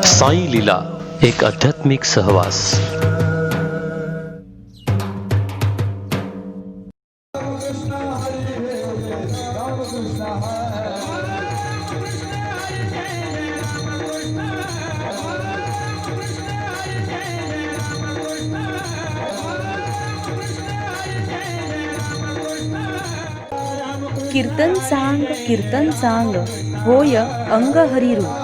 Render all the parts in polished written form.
साई लीला एक आध्यात्मिक सहवास. कीर्तन सांग होय अंग हरी रूप.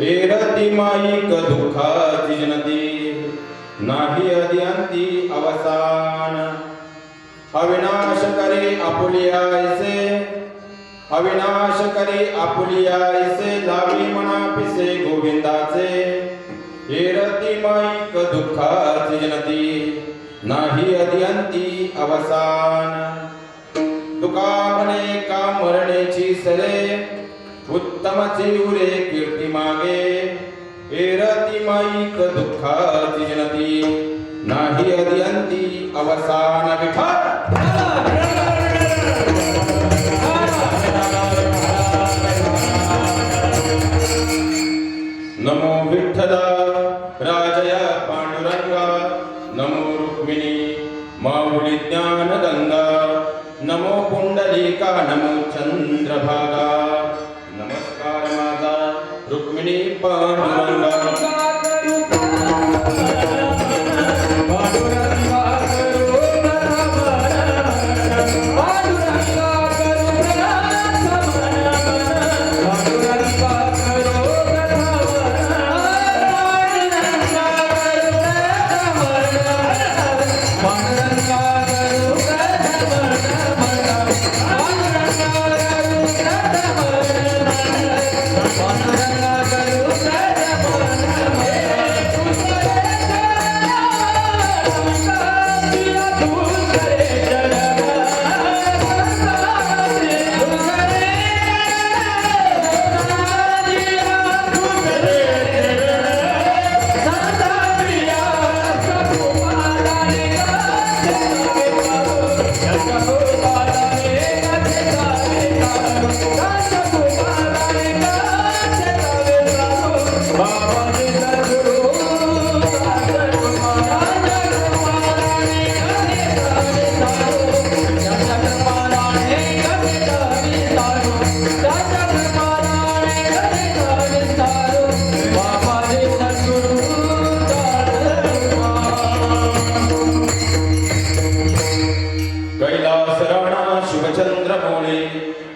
एरती माईक दुःखाची जनती नाही अद्यांती अवसान अविनाश करे आपुलियायसे अविनाश करे आपुलियायसे लावी मना पिसे गोविंदाचे एरती माईक दुःखाची जनती नाही अद्यांती अवसान तुका म्हणे का मरणेची सरे उत्तमची उरे कीर्ती मागे एरती माईक दुःखाची जनती नाही अद्यांती अवसान विठ्ठल नमो विठ्ठला राजया पांडुरंगा नमो रुक्मिणी माऊली ज्ञानगंगा नमो पुंडलिका नमो चंद्रभागा नमस्कार माझा रुक्मिणी पांडुरंगा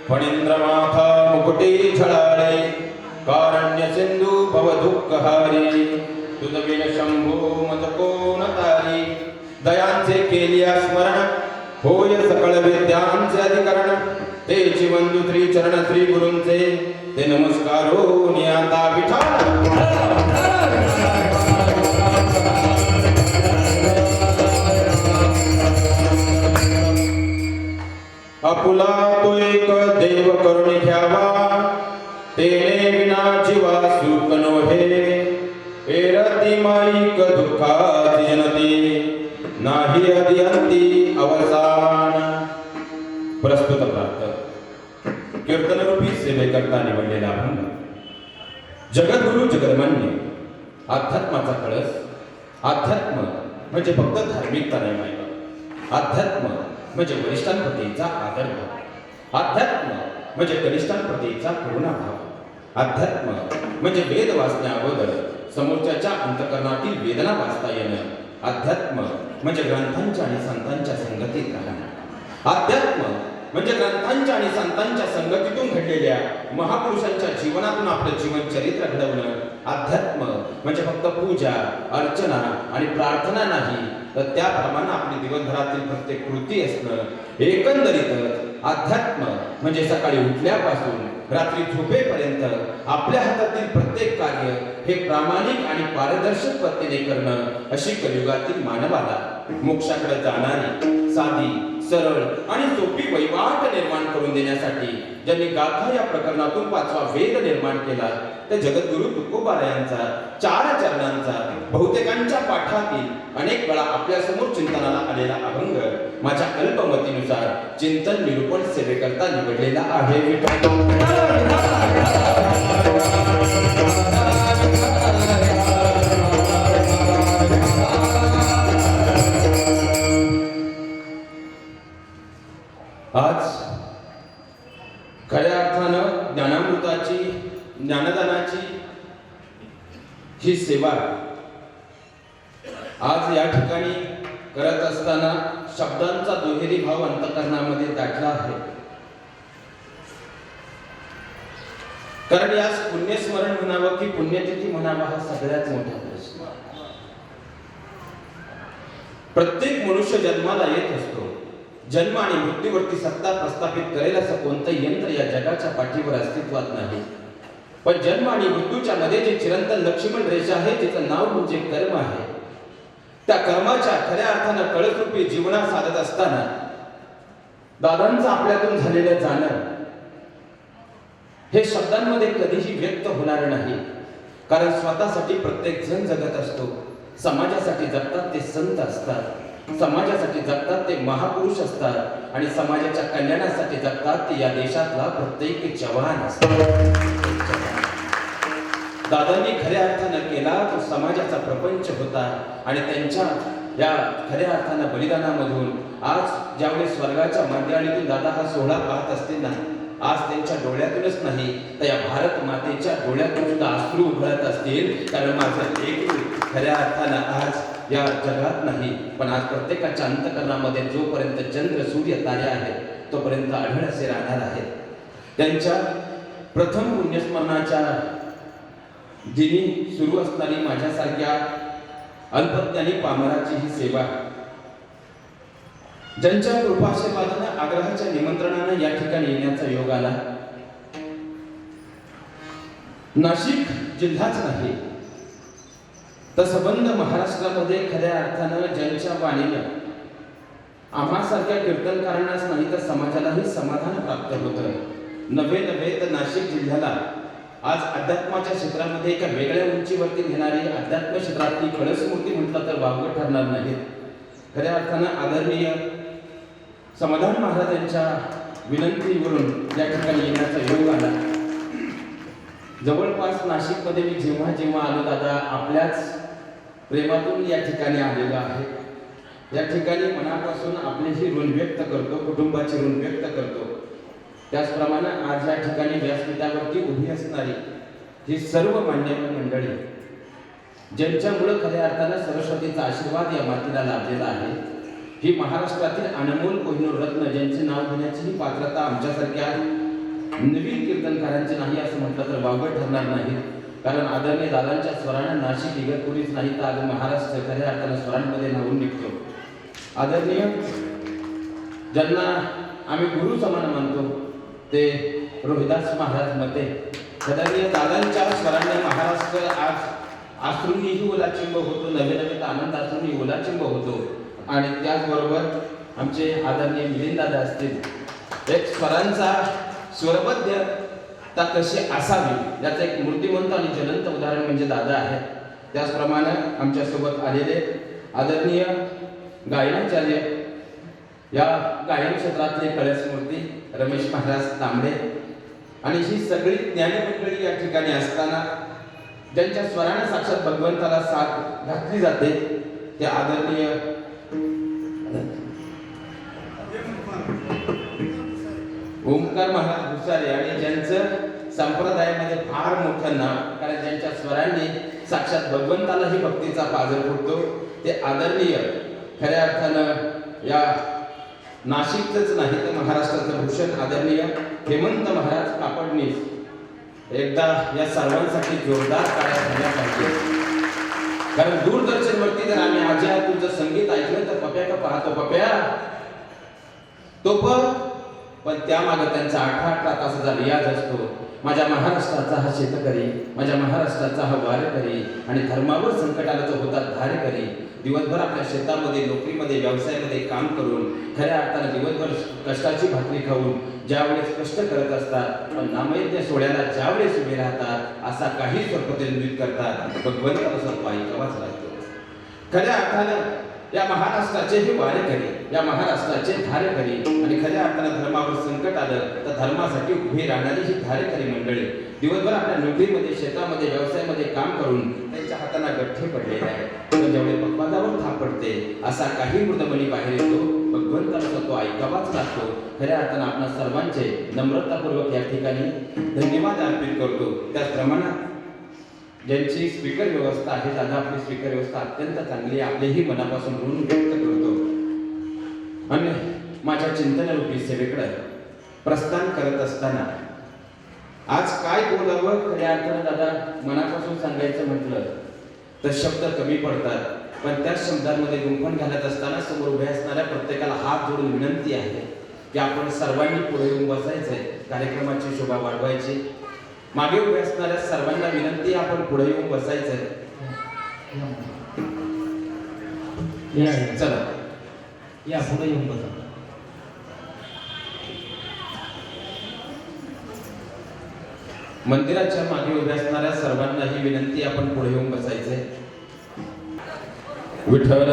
फणींद्रमाथा मुकुटी झळाळे कारण्य सिंधू भवदुःखहारी तुझविन शंभो मज कोण तारी दयांचे केलिया स्मरण होय सकळ विद्यांचे अधिकरण तेची वंदू श्री चरण श्री गुरूंचे ते नमस्कारो नियाता विठ्ठल आपुला तो एक देव करुणी घ्यावा तेने विना जीवा सुख नोहे एरती माईक दुःखाची जनती नाही अद्यांती अवसान प्रस्तुत प्राप्त कीर्तनरूपी सेवेकरता निवडलेला अभंग जगद्गुरु जगन्मान्य अध्यात्माचा कळस अध्यात्म म्हणजे फक्त धार्मिकता नाही माहिती अध्यात्म म्हणजे वरिष्ठांप्रतीचा आदर भाव अध्यात्म म्हणजे कनिष्ठांप्रतीचा करुणा भाव अध्यात्म म्हणजे वेद वाचण्या अगोदर समोरच्याच्या अंतकरणातील वेदना वाचता येणं अध्यात्म म्हणजे ग्रंथांच्या आणि संतांच्या संगतीत राहणं अध्यात्म म्हणजे ग्रंथांच्या आणि संतांच्या संगतीतून घडलेल्या महापुरुषांच्या जीवनातून आपलं जीवन चरित्र घडवणं अध्यात्म म्हणजे फक्त पूजा अर्चना आणि प्रार्थना नाही तर त्याप्रमाणे आपली दिवसभरातील प्रत्येक कृती असणं एकंदरीत अध्यात्म म्हणजे सकाळी उठल्यापासून रात्री झोपेपर्यंत आपल्या हातातील प्रत्येक कार्य हे प्रामाणिक आणि पारदर्शक पद्धतीने करणं अशी कलियुगातील मानवाला मोक्षाकडे जाणारी साधी सरळ आणि सोपी वैवाट निर्माण करून देण्यासाठी ज्यांनी गाथा या प्रकरणातून 5वा वेद निर्माण केला त्या जगद्गुरु तुकोबारायांचा 4 चरणांचा बहुतेकांच्या पाठातील अनेक वेळा आपल्या समोर चिंतनाला आलेला अभंग माझ्या अल्पमतीनुसार चिंतन निरूपण सेवेकरता निवडलेला आहे. आज खऱ्या अर्थानं ज्ञानदानाची ही सेवा आज या ठिकाणी करत असताना शब्दांचा दुहेरी भाव अंतःकरणामध्ये दाटला आहे. कारण यास पुण्यस्मरण म्हणावं की पुण्यतिथी म्हणावा हा सगळ्यात मोठा प्रश्न. प्रत्येक मनुष्य जन्माला येत असतो. जन्म आणि मृत्यूवरती सत्ता प्रस्थापित करेल असं कोणतं यंत्र या जगाच्या पाठीवर अस्तित्वात नाही. पण जन्म आणि मृत्यूच्या मध्ये जे चिरंतन लक्ष्मण रेषा आहे तिचं नाव म्हणजे कर्म आहे. त्या कर्माच्या खऱ्या अर्थानं कळसरूपी जीवनात साधत असताना दादांचं आपल्यातून झालेलं जाणं हे शब्दांमध्ये कधीही व्यक्त होणार नाही. कारण स्वतःसाठी प्रत्येक जण जगत असतो. समाजासाठी जगतात ते संत असतात, समाजासाठी जगतात ते महापुरुष असतात आणि समाजाच्या कल्याणासाठी जगतात ते या देशातला प्रत्येक जवान असतात. दादांनी खऱ्या अर्थानं केला तो समाजाचा प्रपंच होता आणि त्यांच्या या खऱ्या अर्थानं बलिदानामधून आज ज्यावेळेस स्वर्गाच्या मांदियाळीतून दादा हा सोहळा पाहत असतील ना, आज त्यांच्या डोळ्यातूनच नाही तर या भारत मातेच्या डोळ्यातून सुद्धा अश्रू उघळत असतील. कारण माझं एक खऱ्या अर्थानं आज या जगात नाही पण आज प्रत्येकाच्या अंतःकरणामध्ये जोपर्यंत चंद्र सूर्य तारे आहेत तोपर्यंत आढळ असे राहणार आहेत. त्यांच्या प्रथम पुण्यस्मरणाच्या दिनी सुरू असणारी माझ्यासारख्या अल्पज्ञानी पामराची ही सेवा, ज्यांच्या कृपाशीर्वादानं आग्रहाच्या निमंत्रणानं या ठिकाणी येण्याचा योग आला. नाशिक जिल्हाच नाही तर संबंध महाराष्ट्रामध्ये खऱ्या अर्थानं ज्यांच्या वाणीनं आम्हासारख्या कीर्तनकारांनाच नाही तर समाजालाही समाधान प्राप्त होतं. नव्हे तर नाशिक जिल्ह्याला आज अध्यात्माच्या क्षेत्रामध्ये एका वेगळ्या उंचीवरती घेणारी अध्यात्म क्षेत्रातली कळसमूर्ती म्हटलं तर वावगं ठरणार नाही. खऱ्या अर्थानं आदरणीय समाधान महाराज यांच्या विनंतीवरून या ठिकाणी येण्याचा योग आला. जवळपास नाशिकमध्ये मी जेव्हा जेव्हा आलो दादा आपल्याच प्रेमातून या ठिकाणी आलेलो आहे. या ठिकाणी मनापासून आपली ही ऋण व्यक्त करतो, कुटुंबाची ऋण व्यक्त करतो. त्याचप्रमाणे आज या ठिकाणी व्यासपीठावरती उभी असणारी ही सर्व मान्यवर मंडळी ज्यांच्यामुळे खऱ्या अर्थानं सरस्वतीचा आशीर्वाद या मातीला लाभलेला आहे. ही महाराष्ट्रातील अनमोल कोहिनूर रत्न ज्यांचे नाव घेण्याची ही पात्रता आमच्यासारख्या नवीन कीर्तनकारांची नाही असं म्हटलं तर वावगं ठरणार नाही. कारण आदरणीय दादांच्या स्वरानं नाशिक इगतपुरीच नाही तर आज महाराष्ट्र खऱ्या अर्थानं स्वरांमध्ये नावून निघतो. आदरणीय ज्यांना आम्ही गुरु समान मानतो ते रोहिदास महाराज मते आदरणीय दादांच्या स्वराने महाराष्ट्र आज आश्रूंनीही ओलाचिंब होतो, नवे आनंद आश्रूंनी ओलाचिंब होतो. आणि त्याचबरोबर आमचे आदरणीय मिलिंद दादा असतील एक स्वरांचा स्वरबद्धता कशी असावी याचं एक मूर्तिमंत आणि ज्वलंत उदाहरण म्हणजे दादा आहे. त्याचप्रमाणे आमच्यासोबत आलेले आदरणीय गायनाचार्य या गायन क्षेत्रातले कळसमूर्ती रमेश महाराज तांबडे आणि ही सगळी ज्ञानमंडळी या ठिकाणी असताना ज्यांच्या स्वराने साक्षात भगवंताला साथ घातली जाते ते आदरणीय ओमकार महाराज भुसारे आणि ज्यांचं संप्रदायामध्ये फार मोठं नाव कारण ज्यांच्या स्वरांनी साक्षात भगवंतालाही भक्तीचा पाझर फुटतो ते आदरणीय खऱ्या अर्थानं या नाशिकच नाही तर महाराष्ट्राचं भूषण आदरणीय हेमंत महाराज कापडणीस. एकदा या सर्वांसाठी जोरदार टाळ्या झाल्या पाहिजे. कारण दूरदर्शनवरती जर आम्ही आजी तुझं संगीत ऐकलं तर पप्या का पाहतो पप्या तो पण त्यामागे त्यांचा 18 तासाचा रियाज असतो. माझ्या महाराष्ट्राचा हा शेतकरी, माझ्या महाराष्ट्राचा हा वारकरी आणि धर्मावर संकट आलं तर होता धारेकरी. दिवसभर आपल्या शेतामध्ये नोकरीमध्ये व्यवसायामध्ये काम करून खऱ्या अर्थानं दिवसभर कष्टाची भाकरी खाऊन ज्यावेळेस कष्ट करत असतात पण नामयज्ञ सोहळ्याला ज्यावेळेस उभे राहतात असा काही प्रतिनिधित्व करतात भगवंताला स्वतः ऐकावाच लागतो. खऱ्या अर्थानं या महाराष्ट्राचे हे वारेकरी, या महाराष्ट्राचे धारेकरी आणि खऱ्या अर्थानं धर्मावर संकट आलं तर धर्मासाठी उभी राहणारी ही धारेकरी मंडळी दिवसभर आपल्या नोकरीमध्ये शेतामध्ये व्यवसायामध्ये काम करून त्यांच्या हाताला गठ्ठे पडलेले आहे. पण जेवढे पक्वादावर थाप पडते असा काही मृदमणी बाहेर येतो भगवंताला तो ऐकावाच लागतो. खऱ्या अर्थानं आपल्या सर्वांचे नम्रतापूर्वक या ठिकाणी धन्यवाद अर्पित करतो. त्याचप्रमाणे ज्यांची स्पीकर व्यवस्था आहे दादा आपली स्पीकर व्यवस्था अत्यंत चांगली आहे आपलेही मनापासून ऋण व्यक्त करतो. आणि माझ्या चिंतनरूपी सेवेकडे प्रस्थान करत असताना आज काय बोलावं खऱ्या अर्थानं दादा मनापासून सांगायचं म्हटलं तर शब्द कमी पडतात, पण त्या शब्दांमध्ये गुंफण घालत असताना समोर उभे असणाऱ्या प्रत्येकाला हात जोडून विनंती आहे की आपण सर्वांनी पुढे येऊन बसायचंय, कार्यक्रमाची शोभा वाढवायची. मागे उभे असणाऱ्या सर्वांना विनंती आपण पुढे येऊन बसायचंय. चला या पुढे येऊन बसा. मंदिराच्या मागे उभ्या असणाऱ्या सर्वांना ही विनंती आपण पुढे येऊन बसायचंय. विठ्ठल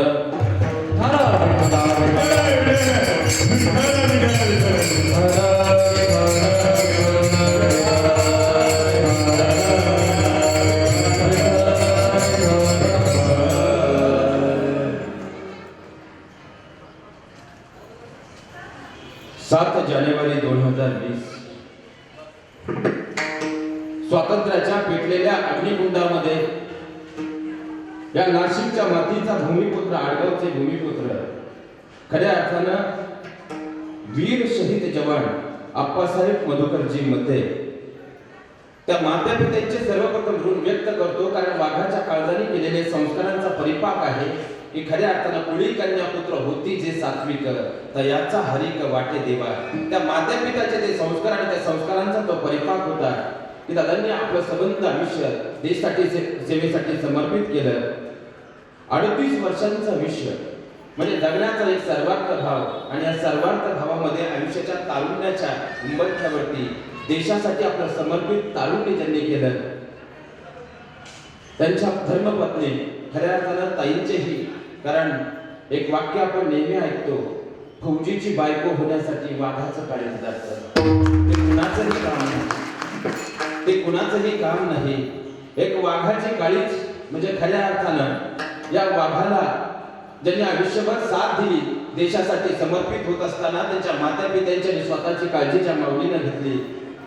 सात जानेवारी 2020 स्वातंत्र्याच्या पेटलेल्या अग्निकुंडामध्ये या नाशिकच्या मातीचा भूमिपुत्र, आडगावचे भूमिपुत्र, खऱ्या अर्थानं वीर शहीद जवान आप्पासाहेब मधुकरजी मध्ये त्या मातापित्यांचे सर्वप्रथम ऋण व्यक्त करतो, कारण वाघाच्या काळजाने केलेले संस्कारांचा परिपाक आहे की खऱ्या अर्थानं पुढील कन्या पुत्र होती जे सात्विक तयाचा हरिक वाटे देवा. त्या मातापिताचे ते संस्कार आणि त्या संस्कारांचा तो परिपाक होता की दादांनी आपलं संबंध आयुष्य देशासाठी सेवेसाठी समर्पित केलं. 38 वर्षांचं आयुष्य म्हणजे जगण्याचा एक सर्वार्थ भाव, आणि या सर्वार्थ भावामध्ये आयुष्याच्या तारुण्याच्या उंबरठ्यावरती देशासाठी आपलं समर्पित तारुण्य ज्यांनी केलं, त्यांच्या धर्मपत्नी खऱ्या अर्थानं ताईंचेही, कारण एक वाक्य आपण नेहमी ऐकतो, फौजीची बायको होण्यासाठी वाघाचं काळीज जातं. ते कुणाचंही काम नाही, ते कुणाचंही काम नाही. एक वाघाची काळीज म्हणजे खऱ्या अर्थानं या वाघाला ज्यांनी आयुष्यभर साथ दिली, देशासाठी समर्पित होत असताना त्यांच्या मातापित्यांची स्वतःची काळजी ज्या माऊलीनं घेतली,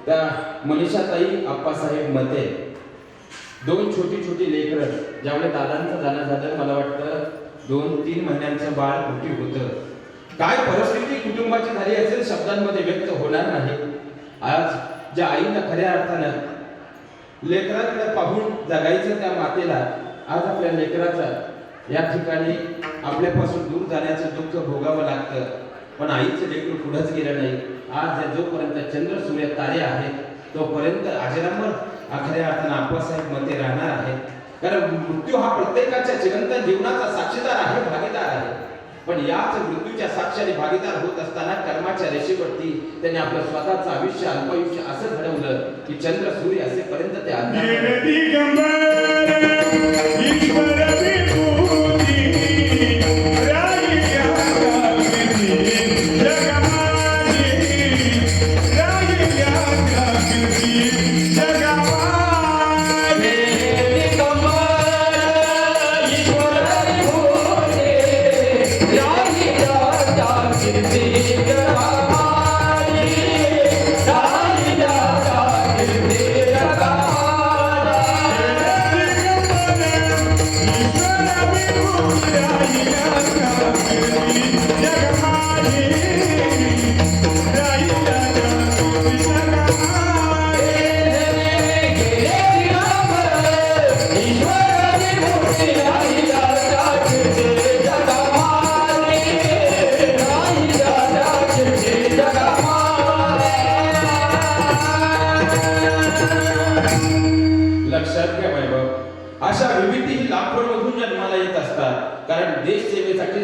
त्या मनीषाताई आप्पासाहेब मते. दोन छोटी छोटी लेकरं, ज्यावेळी दादांचं जाणं झालं, मला वाटतं 2-3 महिन्यांचं बाळ मोठी होतं. काय परिस्थिती कुटुंबाची झाली असेल शब्दांमध्ये व्यक्त होणार नाही. आज ज्या आईनं खऱ्या अर्थानं लेकराकडे पाहून जगायचं त्या मातेला आज आपल्या लेकराचा या ठिकाणी आपल्यापासून दूर जाण्याचं दुःख भोगावं लागतं, पण आईचं लेकरू पुढंच गेलं नाही. आज जोपर्यंत चंद्र सूर्य तारे आहेत तोपर्यंत अजरामर खऱ्या अर्थानं आप्पासाहेब मते राहणार आहे. कारण मृत्यू हा प्रत्येकाच्या चिरंतन जीवनाचा साक्षीदार आहे, भागीदार आहे. पण याच मृत्यूच्या साक्षी आणि भागीदार होत असताना कर्माच्या रेषेवरती त्यांनी आपलं स्वतःचं आयुष्य अल्पायुष्य असं घडवलं की चंद्र सूर्य असेपर्यंत ते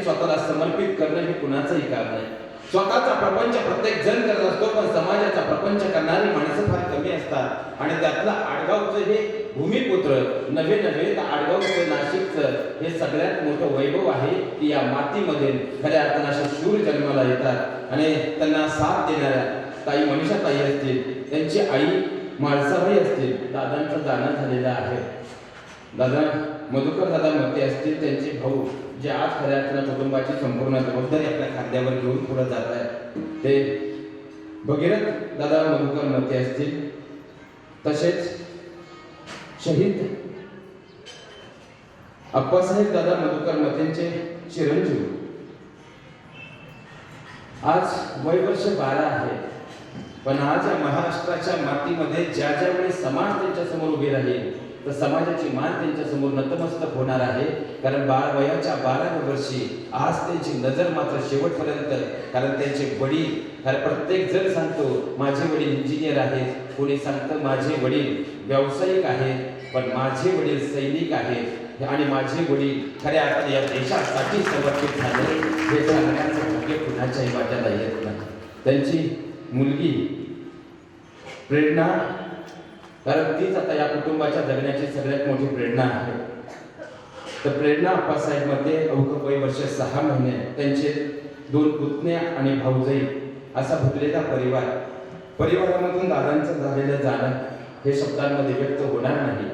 स्वतःला समर्पित करणं हे कुणाचंही काम नाही. स्वतःचा प्रपंच प्रत्येक जण करत असतो, पण समाजाचा प्रपंच करणारी माणसं फार कमी असतात. आणि त्यातला आडगावचं हे भूमिपुत्र नव्हे तर आडगावचं नाशिकचं हे सगळ्यात मोठं वैभव आहे की या मातीमध्ये खऱ्या अर्थानं असे शूर जन्माला येतात. आणि त्यांना साथ देणाऱ्या ताई मनीषाताई असतील, त्यांची आई म्हाळसाबाई असतील, दादांचं जाणं झालेलं आहे. दादा मधुकर दादा मते असतील, त्यांचे भाऊ जे आज खऱ्या अर्थानं कुटुंबाची संपूर्ण जबाबदारी आपल्या खांद्यावर घेऊन पुढे जात आहे, ते भगीरथ दादा मधुकर मते असतील. तसेच शहीद आप्पासाहेब दादा मधुकर मतेंचे चिरंजीव आज वय वर्ष 12 आहे. पण आज या महाराष्ट्राच्या मातीमध्ये ज्या ज्या वेळी समाज त्यांच्या समोर उभे राहील तर समाजाची मान त्यांच्या समोर नतमस्तक होणार आहे. कारण वयाच्या 12व्या वर्षी आज त्यांची नजर मात्र शेवटपर्यंत, कारण त्यांचे वडील, कारण प्रत्येक जण सांगतो माझे वडील इंजिनियर आहेत, कोणी सांगतं माझे वडील व्यावसायिक आहेत, पण माझे वडील सैनिक आहेत आणि माझे वडील खऱ्या अर्थाने या देशासाठी समर्पित झाले. हे सांगण्याचं भाग्य कुणाच्याही वाट्याला येत नाही. त्यांची मुलगी प्रेरणा, कारण तीच आता या कुटुंबाच्या जगण्याची सगळ्यात मोठी प्रेरणा आहे. तर प्रेरणा आप्पासाहेब मध्ये अवघं वय वर्ष 6 महिने, त्यांचे 2 पुतण्या आणि भाऊजाई असा भरलेला परिवार. परिवारामधून दादांचं झालेलं जाणं हे शब्दांमध्ये व्यक्त होणार नाही.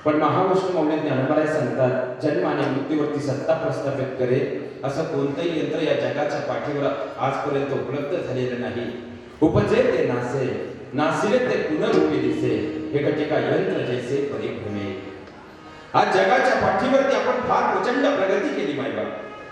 पण महावैष्णव माऊली ज्ञानोबा सांगतात, जन्म आणि मृत्यूवरती सत्ता प्रस्थापित करेल असं कोणतंही यंत्र या जगाच्या पाठीवर आजपर्यंत उपलब्ध झालेलं नाही. उपजे ते नासे, नासिले ते पुनरुपी दिसे, हे घटिका यंत्र जैसे परिभ्रमे. आज जगाच्या पाठीवरती आपण फार प्रचंड प्रगती केली मायबाप.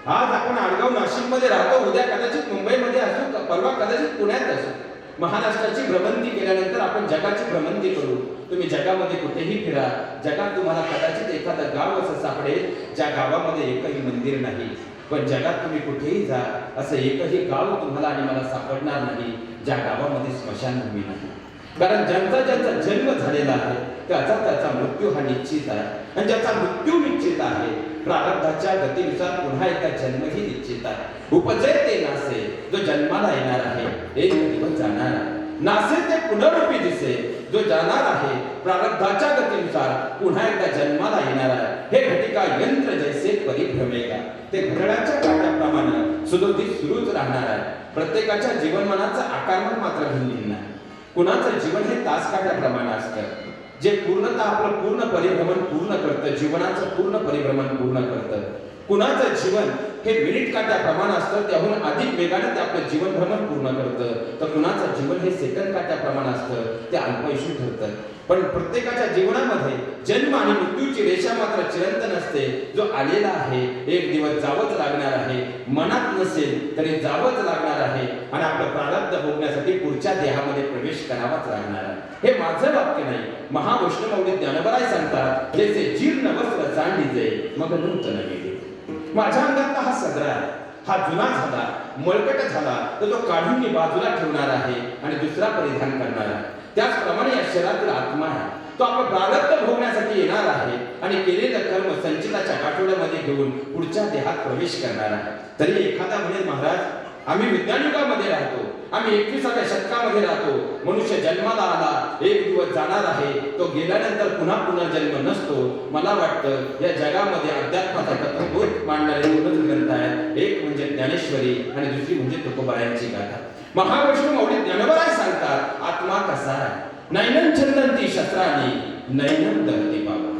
आज आपण आडगाव नाशिकमध्ये राहतो, उद्या कदाचित मुंबईमध्ये असू, परवा कदाचित पुण्यात असू. महाराष्ट्राची भ्रमंती केल्यानंतर आपण जगाची भ्रमंती करू. तुम्ही जगामध्ये कुठेही फिरा, जगात तुम्हाला कदाचित एखादं गाव असं सापडेल ज्या गावामध्ये एकही मंदिर नाही. पण जगात तुम्ही कुठेही जा, असं एकही गाव तुम्हाला आणि मला सापडणार नाही ज्या गावामध्ये स्मशानभूमी नाही. कारण ज्यांचा ज्यांचा जन्म झालेला आहे त्याचा त्याचा मृत्यू हा निश्चित आहे. आणि ज्याचा मृत्यू निश्चित आहे, प्रारब्धाच्या गतीनुसार पुन्हा एकदा जन्मही निश्चित आहे. उपजे ते नासे, जो जन्माला येणार आहे एक दिवस जाणार आहे. नासे ते पुनरुपी दिसे, जो जाणार आहे प्रारब्धाच्या गतीनुसार पुन्हा एकदा जन्माला येणार आहे. हे घटिका यंत्र जैसे परिभ्रमेगा, ते घड्याळाच्या काट्याप्रमाणे सुदोदित सुरूच राहणार आहे. प्रत्येकाच्या जीवनमानाचा आकारमान मात्र भिन्न आहे. कुणाचं जीवन हे तासकाट्याप्रमाणे असतं, जे पूर्णतः आपलं पूर्ण परिभ्रमण पूर्ण करतं, जीवनाचं पूर्ण परिभ्रमण पूर्ण करतं. कुणाचं जीवन हे मिनिट काट्याप्रमाणे असतं, त्याहून अधिक वेगाने ते आपलं जीवन भ्रमण पूर्ण करतं. तर कुणाचं जीवन हे सेकंद काट्याप्रमाणे असतं, ते अल्पआयुष्य ठरतं. पण प्रत्येकाच्या जीवनामध्ये जन्म आणि मृत्यूची रेषा मात्र चिरंतन असते. जो आलेला आहे एक दिवस जावंच लागणार आहे, मनात नसेल तरी जावंच लागणार आहे आणि आपलं प्रारब्ध भोगण्यासाठी पुढच्या देहामध्ये प्रवेश करावाच लागणार आहे. हे माझं वाक्य नाही, महावैष्णव माऊली ज्ञानोबा सांगतात, जैसे जीर्ण वस्त्र चांडीचे मग नूतन वेगळे. माझ्या अंगातला हा सदरा आहे, हा जुना झाला, मळकट झाला तर तो काढून मी बाजूला ठेवणार आहे आणि दुसरा परिधान करणार आहे. त्याचप्रमाणे या शरीरातील आत्मा आहे, तो आपलं प्रारब्ध भोगण्यासाठी येणार आहे आणि केलेलं कर्म संचिताच्या काठोड्यामध्ये घेऊन पुढच्या देहात प्रवेश करणार आहे. तरी एखादा म्हणेल, महाराज आम्ही विज्ञान युगामध्ये राहतो, आम्ही 21व्या शतकामध्ये राहतो, मनुष्य जन्माला आला एक दिवस जाणार आहे, तो गेल्यानंतर पुन्हा पुनर्जन्म नसतो. मला वाटतं या जगामध्ये अध्यात्माचा तत्वबोध मांडणारे 2 ग्रंथ आहेत, एक म्हणजे ज्ञानेश्वरी आणि दुसरी म्हणजे तुकोबारायांची गाथा. महावैष्णव माऊली ज्ञानोबा सांगतात, आत्मा कसा आहे, नैनं छंदंती शस्त्रानी नैनं दहती पावना.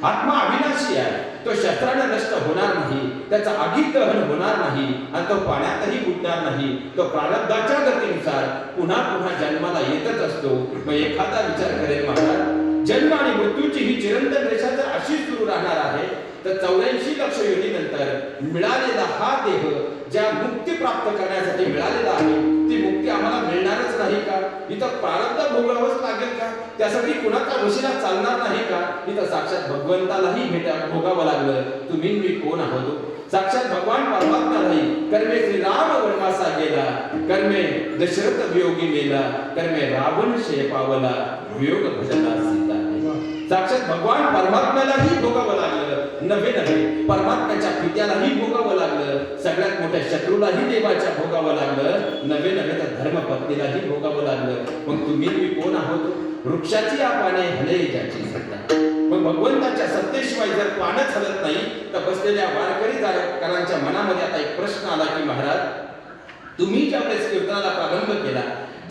आत्मा अविनाशी आहे, तो शस्त्राने नष्ट होणार नाही, त्याचा आगीत दहन होणार नाही आणि तो पाण्यातही बुडणार नाही. तो प्रारब्धाच्या गतीनुसार पुन्हा पुन्हा जन्माला येतच असतो. मग एखादा विचार करेल, महाराज जन्म आणि मृत्यूची ही चिरंतन रेषा जर अशीच सुरू राहणार आहे तर 84 लक्ष योनीनंतर मिळालेला हा देह ज्या मुक्ती प्राप्त करण्यासाठी मिळालेला आहे, ती मुक्ती आम्हाला मिळणारच नाही का? इथं प्रारब्ध भोगावंच लागेल का? त्यासाठी कुणाचा वशिला चालणार नाही का? इथं साक्षात भगवंतालाही भोगावं लागलं. तुम्ही मी कोण आहोत? साक्षात भगवान परमात्मालाही कर्मे श्रीराम वनवासा गेला, कर्मे दशरथ वियोगी मेला, कर्मे रावण शे पावला, वियोग भजला सीता. साक्षात भगवान परमात्म्यालाही भोगावं लागलं, नव्हे परमात्म्याच्या पित्यालाही भोगावं लागलं, सगळ्यात मोठ्या शत्रूलाही देवाच्या भोगावं लागलं, नव्हे तर धर्मपत्नीलाही भोगावं लागलं. मग तुम्ही मी कोण आहोत? वृक्षाची पाने हले ज्याची सत्ता. मग भगवंताच्या सत्तेशिवाय जर पानच हलत नाही तर बसलेल्या वारकरीकारांच्या मनामध्ये आता एक प्रश्न आला की, महाराज तुम्ही ज्यावेळेस कीर्तनाला प्रारंभ केला,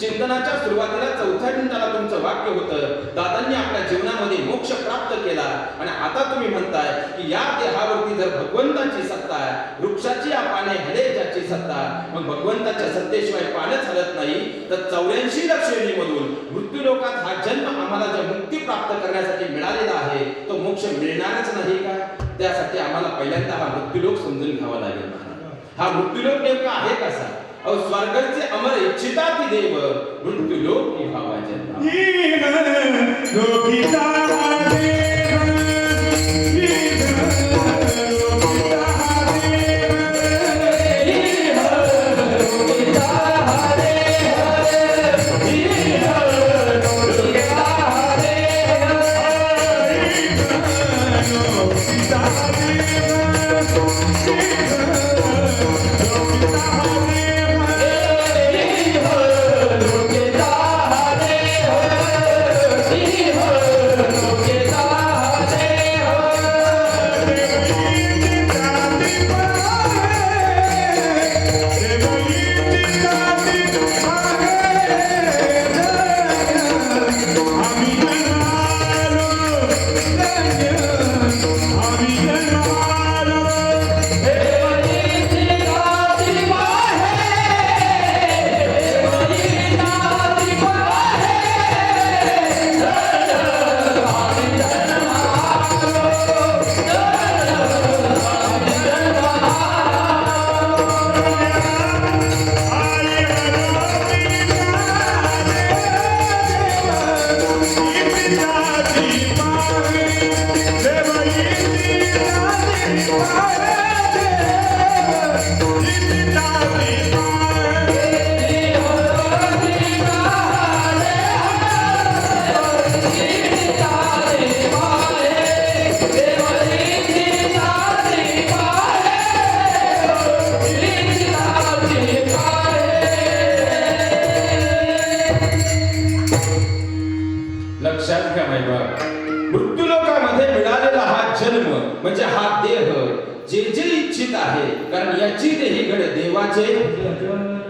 चिंतनाच्या सुरुवातीला 4थ्या मिनिटाला तुमचं वाक्य होतं, दादांनी आपल्या जीवनामध्ये मोक्ष प्राप्त केला आणि आता तुम्ही म्हणताय की या देहावरती जर भगवंताची सत्ता आहे, वृक्षाची पाने हले ज्याची सत्ता. मग भगवंताच्या सत्तेशिवाय पानच हलत नाही तर 84 लक्ष योनीमधून मृत्यू लोकात हा जन्म आम्हाला जर मुक्ती प्राप्त करण्यासाठी मिळालेला आहे, तो मोक्ष मिळणारच नाही का? त्यासाठी आम्हाला पहिल्यांदा हा मृत्यूलोक समजून घ्यावा लागेल. हा मृत्यूलोक नेमका आहे कसा? अहो स्वर्गाचे अमर इच्छिता ती देव मृत्यू लोक भावा जन्मा लक्षात घ्या मायबा मृत्यू लोकामध्ये मिळालेला हा जन्म म्हणजे हा देह जे जे इच्छित आहे कारण याची देही घड देवाचे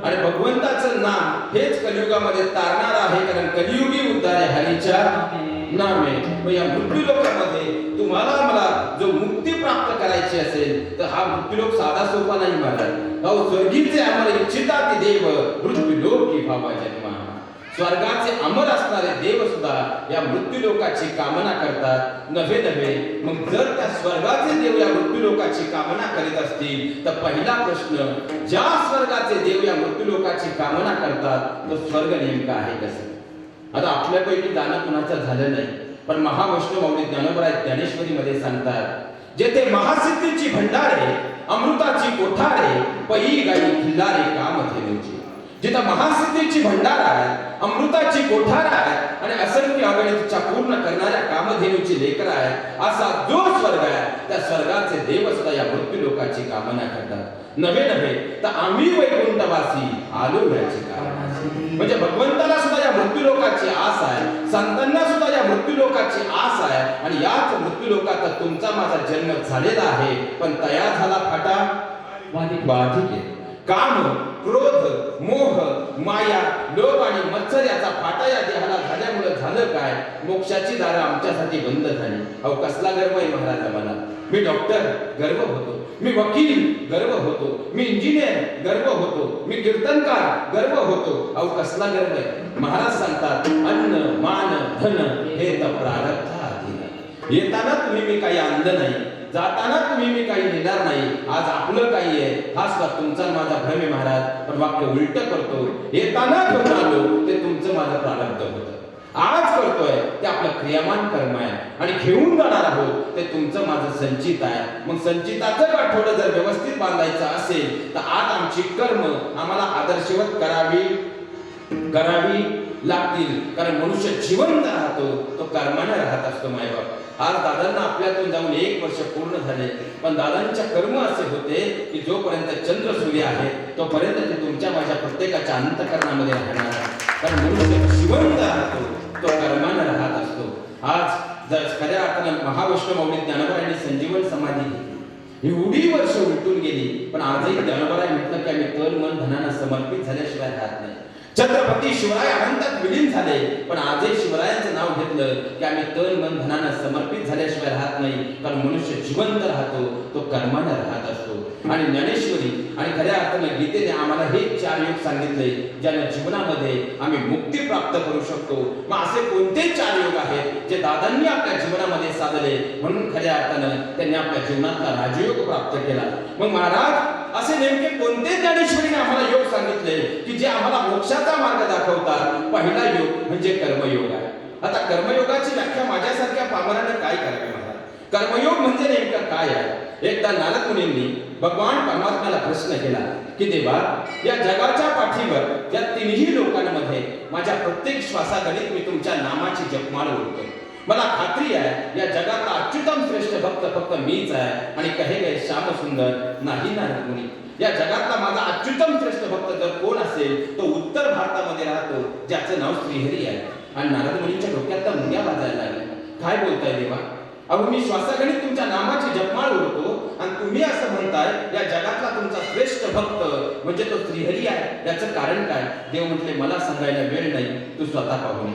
आणि भगवंताचं नाम हेच कलियुगामध्ये तारणार आहे कारण कलियुगी उद्धारे हरीच्या नामे मग या मृत्यू लोकामध्ये तुम्हाला मला जो मुक्ती प्राप्त करायची असेल तर हा मृत्यू लोक साधा सोपा नाही महाराज अहो स्वर्गीचे अमर इच्छिता ती देव मृत्यू लोक की भावा जन्मा स्वर्गाचे अमर असणारे देव सुद्धा या मृत्यू लोकाची कामना करतात नव्हे मग जर त्या स्वर्गाचे देव या मृत्यू लोकाची कामना करीत असतील तर पहिला प्रश्न ज्या स्वर्गाचे देव या मृत्यू लोकाची कामना करतात तो स्वर्ग नेमका आहे कसं आता आपल्यापैकी जाणं कुणाचं झालं नाही पण महावैष्णव माऊली ज्ञानोबराय ज्ञानेश्वरी मध्ये सांगतात जेथे महासिद्धीची भंडारे अमृताची कोठारे पई गाई खिल्लारे कामधेनुची जिथं महासिद्धीची भंडार आहे अमृताची कोठार आहे आणि असंख्य अगणितच्या पूर्ण करणाऱ्या कामधेनूची लेकर आहे असा जो स्वर्ग आहे त्या स्वर्गाचे देव सुद्धा या मृत्यू लोकाची कामना करतात नव्हे तर आम्ही वैकुंठवासी आलो याची कामना म्हणजे भगवंताला सुद्धा या मृत्यू लोकाची आस आहे संतांना सुद्धा या मृत्यू लोकाची आस आहे आणि याच मृत्यू लोकात तुमचा माझा जन्म झालेला आहे पण तयार झाला फाटा बाधिके काम क्रोध मोह माया लोभ आणि मत्सर याचा फाटा या देहाला झाल्यामुळे झालं काय मोक्षाची दारं आमच्यासाठी बंद झाली अहो कसला गर्व आहे महाराज आम्हाला मी डॉक्टर गर्व होतो मी वकील गर्व होतो मी इंजिनियर गर्व होतो मी कीर्तनकार गर्व होतो अहो कसला गर्व आहे महाराज सांगतात अन्न मान धन हे तर प्रारब्धाधीन येताना तुम्ही मी काही आणलं नाही जाताना तुम्ही मी काही नेणार नाही आज आपलं काही आहे हा सुद्धा तुमचा माझा भ्रम आहे महाराज पण वाक्य उलट करतो येताना घेऊन आलो ते तुमचं माझं प्रारब्ध होतं आज करतोय ते आपलं क्रियामान कर्म आहे आणि घेऊन जाणार आहोत ते तुमचं माझं संचित आहे मग संचिताचं गाठोडं जर व्यवस्थित बांधायचं असेल तर आज आमची कर्म आम्हाला आदर्शवत करावी लागतील कारण मनुष्य जिवंत राहतो तो कर्माने राहत असतो मायबाप आज दादांना आपल्यातून जाऊन 1 वर्ष पूर्ण झाले पण दादांच्या कर्म असे होते की जोपर्यंत चंद्र सूर्य आहे तोपर्यंत ते तुमच्या माझ्या प्रत्येकाच्या अंतःकरणामध्ये राहणार कारण मनुष्य जिवंत राहतो तो कर्माने राहत असतो आज जर खऱ्या अर्थानं महावैष्णव माऊली ज्ञानोबरायांनी संजीवन समाधी घेतली एवढी वर्ष उलटून गेली पण आजही ज्ञानोबराय म्हटलं की आम्ही तन मन धनानं समर्पित झाल्याशिवाय राहत नाही छत्रपती शिवराय अनंतात विलीन झाले पण आजही शिवरायांचं नाव घेतलं की आम्ही तन मन धनानं समर्पित झाल्याशिवाय राहत नाही कारण मनुष्य जिवंत राहतो तो कर्माने राहत असतो आणि ज्ञानेश्वरी आणि खऱ्या अर्थानं गीतेने आम्हाला हे 4 योग सांगितले ज्याने जीवनामध्ये आम्ही मुक्ती प्राप्त करू शकतो मग असे कोणते 4 योग आहेत जे दादांनी आपल्या जीवनामध्ये साधले म्हणून खऱ्या अर्थानं त्यांनी आपल्या जीवनातला राजयोग प्राप्त केला मग महाराज असे नेमके कोणते ज्ञानेश्वरीने आम्हाला योग सांगितले की जे आम्हाला मोक्षाचा मार्ग दाखवतात? पहिला योग म्हणजे कर्मयोग आहे. आता कर्मयोगाची व्याख्या माझ्यासारख्या पामराने काय करावी? मला कर्मयोग म्हणजे नेमकं काय आहे? एकदा नारद मुनींनी भगवान परमात्म्याला प्रश्न केला की देवा, या जगाच्या पाठीवर या तिन्ही लोकांमध्ये माझ्या प्रत्येक श्वासागणित मी तुमच्या नामाची जपमाळ ओढतो. मला खात्री आहे या जगातला अच्युतम श्रेष्ठ भक्त फक्त मीच आहे. आणि कहे गए श्याम सुंदर नाही नारद मुनी, या जगातला माझा अच्युतम श्रेष्ठ भक्त जर कोण असेल तो उत्तर भारतामध्ये राहतो, ज्याचं नाव श्रीहरी आहे. आणि नारद मुनींच्या डोक्यात तर मुंग्या वाजायला लागल्या. काय बोलताय देवा? अहो, मी श्वासागणित तुमच्या नामाची जपमाळ ओढतो आणि तुम्ही असं म्हणताय या जगातला तुमचा श्रेष्ठ भक्त म्हणजे तो श्रीहरी आहे. याचं कारण काय? देव म्हटले मला सांगायला वेळ नाही, तू स्वतः पाहून ये.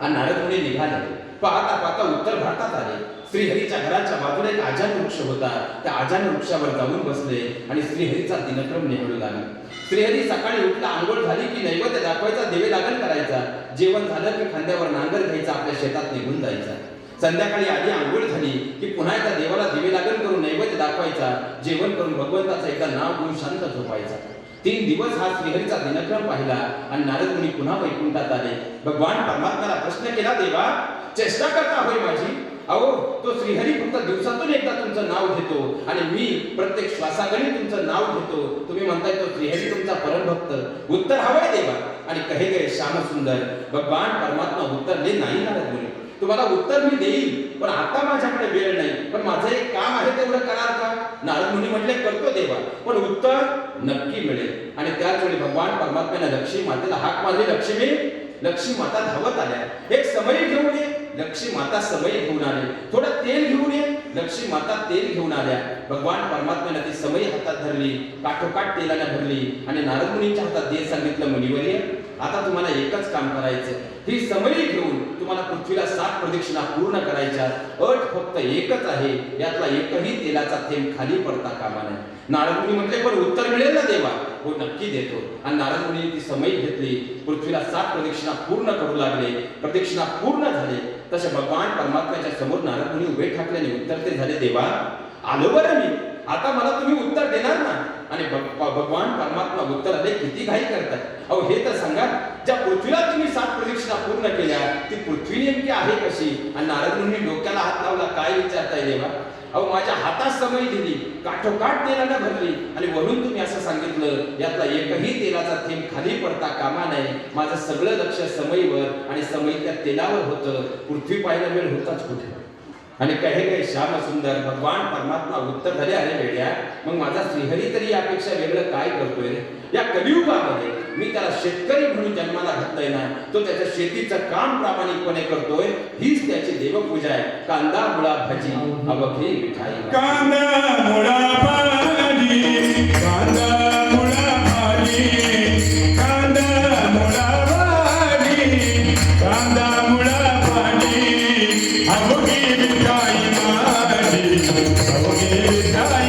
आणि नारद मुनी निघाले. पाहता पाहता उत्तर भारतात आले. श्रीहरीच्या घराच्या बाजूला एक आजान वृक्ष होता. त्या आजान वृक्षावर जाऊन बसले आणि श्रीहरीचा दिनक्रम निवडू लागले. श्रीहरी सकाळी उठला, आंघोळ झाली की नैवेद्य दाखवायचा, देवे लागण करायचा. जेवण झालं की खांद्यावर नांगर घ्यायचा, आपल्या शेतात निघून जायचा. संध्याकाळी आधी आंघोळ झाली की पुन्हा एकदा देवाला दिवे लागण करून नैवेद्य दाखवायचा. जेवण करून भगवंताचं एकदा नाव घेऊन शांत झोपायचा. 3 दिवस हा श्रीहरीचा दिनक्रम पाहिला आणि नारद मुनी पुन्हा वैकुंठात आले. भगवान परमात्म्याला प्रश्न केला, देवा चेष्टा करता होय माझी? अहो, तो श्रीहरी फक्त दिवसातून एकदा तुमचं नाव घेतो आणि मी प्रत्येक श्वासागणित तुमचं नाव घेतो. तुम्ही म्हणताय तो श्रीहरी तुमचा परमभक्त. उत्तर हवंय देवा. आणि कहे गए श्याम सुंदर, भगवान परमात्मा उत्तरले नाही नारद मुनी, तुम्हाला उत्तर मी देईल, पण आता माझ्याकडे वेळ नाही. पण माझं एक काम आहे, तेवढं कराल का? नारद मुनी म्हटले करतो देवा, पण उत्तर नक्की मिळेल. आणि त्याच वेळी भगवान परमात्म्याने लक्ष्मी मातेला हाक मारली. लक्ष्मी माता धावत आल्या. एक समई घेऊन ये. लक्ष्मी माता समई घेऊन आले. थोडं तेल घेऊन ये. लक्ष्मी माता तेल घेऊन आल्या. भगवान परमात्म्याने ती समई हातात धरली, काठोकाठ तेलाने भरली आणि नारद मुनींच्या हातात दे सांगितलं, मुनिवर्य आता तुम्हाला एकच काम करायचं. ही समई घेऊन तुम्हाला पृथ्वीला 7 प्रदक्षिणा पूर्ण करायच्या. अट फक्त एकच आहे, यातला एकही तेलाचा थेंब खाली पडता कामा नये. नारद मुनी म्हटले, पण उत्तर मिळेल ना देवा? हो नक्की देतो. आणि नारद मुनी ती समई घेतली, पृथ्वीला 7 प्रदक्षिणा पूर्ण करू लागले. प्रदक्षिणा पूर्ण झाले तसे भगवान परमात्म्याच्या समोर नारद मुनी उभे ठाकल्याने उत्तर ते झाले, देवा आलो बरं मी, आता मला तुम्ही उत्तर देणार ना? आणि भगवान परमात्मा उत्तर आले, किती घाई करताय? अहो हे तर सांगा, ज्या पृथ्वीला तुम्ही 7 प्रदक्षिणा पूर्ण केल्या ती पृथ्वी नेमकी आहे कशी? आणि नारद मुनी डोक्याला हात लावला, काय विचारताय देवा? अहो माझ्या हातात समई दिली, काठोकाठ तेलाने भरली आणि वरून तुम्ही असं सांगितलं यातला एकही तेलाचा थेंब खाली पडता कामा नये. माझं सगळं लक्ष समईवर आणि समईतल्या तेलावर होतं. पृथ्वी पाहायला वेळ होताच कुठे? आणि कहे गए श्याम सुंदर, भगवान परमात्मा उत्तर झाले, अरे वेड्या, मग माझा श्रीहरी तरी यापेक्षा वेगळं काय करतोय रे? या कलियुगामध्ये मी त्याला शेतकरी म्हणून जन्माला घातलंय ना, तो त्याच्या शेतीचं काम प्रामाणिकपणे करतोय, हीच त्याची देवपूजा आहे. कांदा मुळा भाजी अवघे मिठाई. कांदा मुळा भाजी, कांदा मुळा भाजी, कांदा मुळा भाजी, कांदा मुळा भाजी अवघे मिठाई माझी, अवघे मिठाई माझी,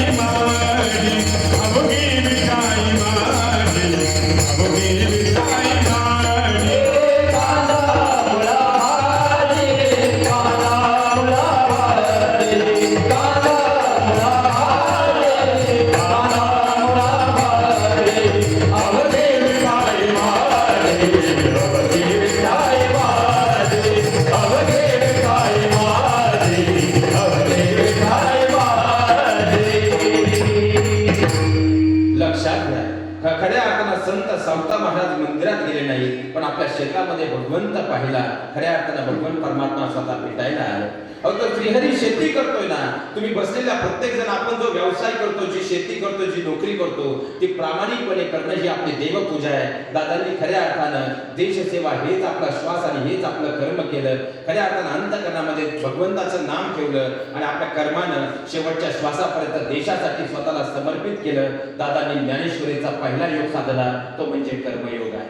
अवघे मिठाई माझी, अवघे मिठाई माझी. खऱ्या अर्थानं संत सावता महाराज मंदिरात गेले नाही, पण आपल्या शेतामध्ये भगवंत पाहिला. खऱ्या अर्थानं भगवंत परमात्मा स्वतः भेटायला आले. अहो तो श्रीहरी शेती करतोय ना. तुम्ही बसलेला प्रत्येक जण आपण जो व्यवसाय करतो, जी शेती करतो, जी नोकरी करतो, ती प्रामाणिकपणे करणं ही आपली देवपूजा आहे. दादांनी खऱ्या अर्थानं देशसेवा हेच आपला श्वास आणि हेच आपलं कर्म केलं. खऱ्या अर्थानं अंतःकरणामध्ये भगवंताचं नाम ठेवलं आणि आपल्या कर्मानं शेवटच्या श्वासापर्यंत देशासाठी स्वतःला समर्पित केलं. दादांनी ज्ञानेश्वरीचा पहिला योग साधला, तो म्हणजे कर्मयोग आहे.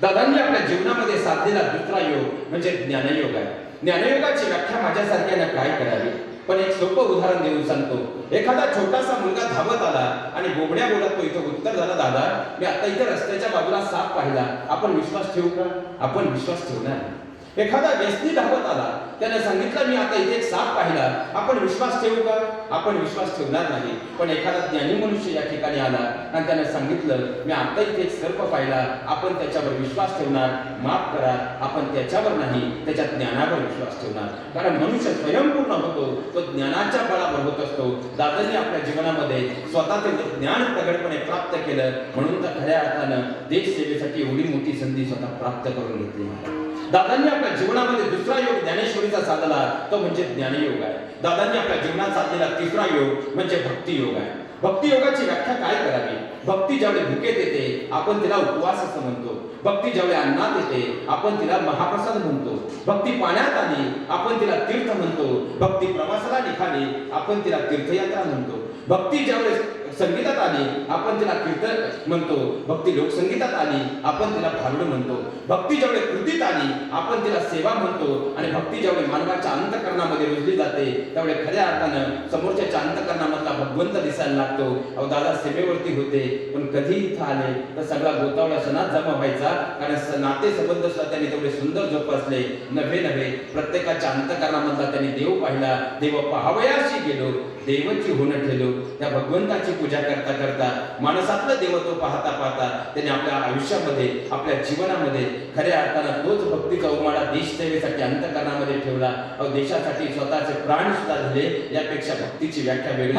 दादांनी आपल्या जीवनामध्ये साधलेला दुसरा योग म्हणजे ज्ञानयोग आहे. ज्ञानयोगाची व्याख्या माझ्यासारख्यानं काय करावी? पण एक सोपं उदाहरण देऊन सांगतो. एखादा छोटासा मुलगा धावत आला आणि बोबड्या बोलत तो इथं उत्तर झाला, दादा मी आता इथे रस्त्याच्या बाजूला साप पाहिला, आपण विश्वास ठेवू का? आपण विश्वास ठेवणार. एखादा व्यसनी धावत आला, त्याने सांगितलं मी आता इथे एक साप पाहिला, आपण विश्वास ठेवू का? आपण विश्वास ठेवणार नाही. पण एखादा ज्ञानी मनुष्य या ठिकाणी आला आणि त्याने सांगितलं मी आता इथे एक सर्प पाहिला, आपण त्याच्यावर विश्वास ठेवणार. माफ करा, आपण त्याच्यावर नाही, त्याच्या ज्ञानावर विश्वास ठेवणार. कारण मनुष्य स्वयंपूर्ण होतो, तो ज्ञानाच्या बळावर होत असतो. दादांनी आपल्या जीवनामध्ये स्वतःचे ज्ञान प्रगटपणे प्राप्त केलं, म्हणून तर खऱ्या अर्थानं देश सेवेसाठी एवढी मोठी संधी स्वतः प्राप्त करून घेतली. दादांनी आपल्या जीवनामध्ये दुसरा योग ज्ञानेश्वरीचा साधला, तो म्हणजे ज्ञानयोग आहे. दादांनी आपल्या जीवनात साधलेला तिसरा योग म्हणजे भक्ती योग आहे. भक्ती योगाची व्याख्या काय करावी? भक्ती ज्यावेळी भुकेत येते, आपण तिला उपवास असं म्हणतो. भक्ती ज्यावेळी अन्नात येते, आपण तिला महाप्रसाद म्हणतो. भक्ती पाण्यात आली, आपण तिला तीर्थ म्हणतो. भक्ती प्रवासाला निघाली, आपण तिला तीर्थयात्रा म्हणतो. भक्ती ज्यावेळेस संगीतात आली, आपण तिला कीर्तन म्हणतो. भक्ती लोकसंगीतात आली, आपण तिला भारुड म्हणतो. भक्ती ज्यावेळी कृतीत आली, आपण तिला सेवा म्हणतो. आणि भक्ती ज्यावेळी मानवाच्या अंतःकरणामध्ये रुजली जाते, त्यावेळी खऱ्या अर्थानं समोरच्या अंतःकरणामधला भगवंत दिसायला लागतो. अहो दादा सेवेवरती होते, पण कधी इथं आले तर सगळा गोतावळा सणात जमा व्हायचा. कारण नाते संबंध सुद्धा त्यांनी तेवढे सुंदर जोपासले. नव्हे प्रत्येकाच्या अंतःकरणामधला त्यांनी देव पाहिला. देव पाहावयाशी गेलो, देवची होणं ठेलो. त्या भगवंताची पूजा करता करता, माणसातलं देवत्व पाहता पाहता त्यांनी आपल्या आयुष्यामध्ये, आपल्या जीवनामध्ये खऱ्या अर्थानं तोच भक्तीचा उमाळा देश सेवेसाठी अंतःकरणामध्ये ठेवला. अहो देशासाठी स्वतःचे प्राण सुद्धा दिले. यापेक्षा भक्तीची व्याख्या वेगळी.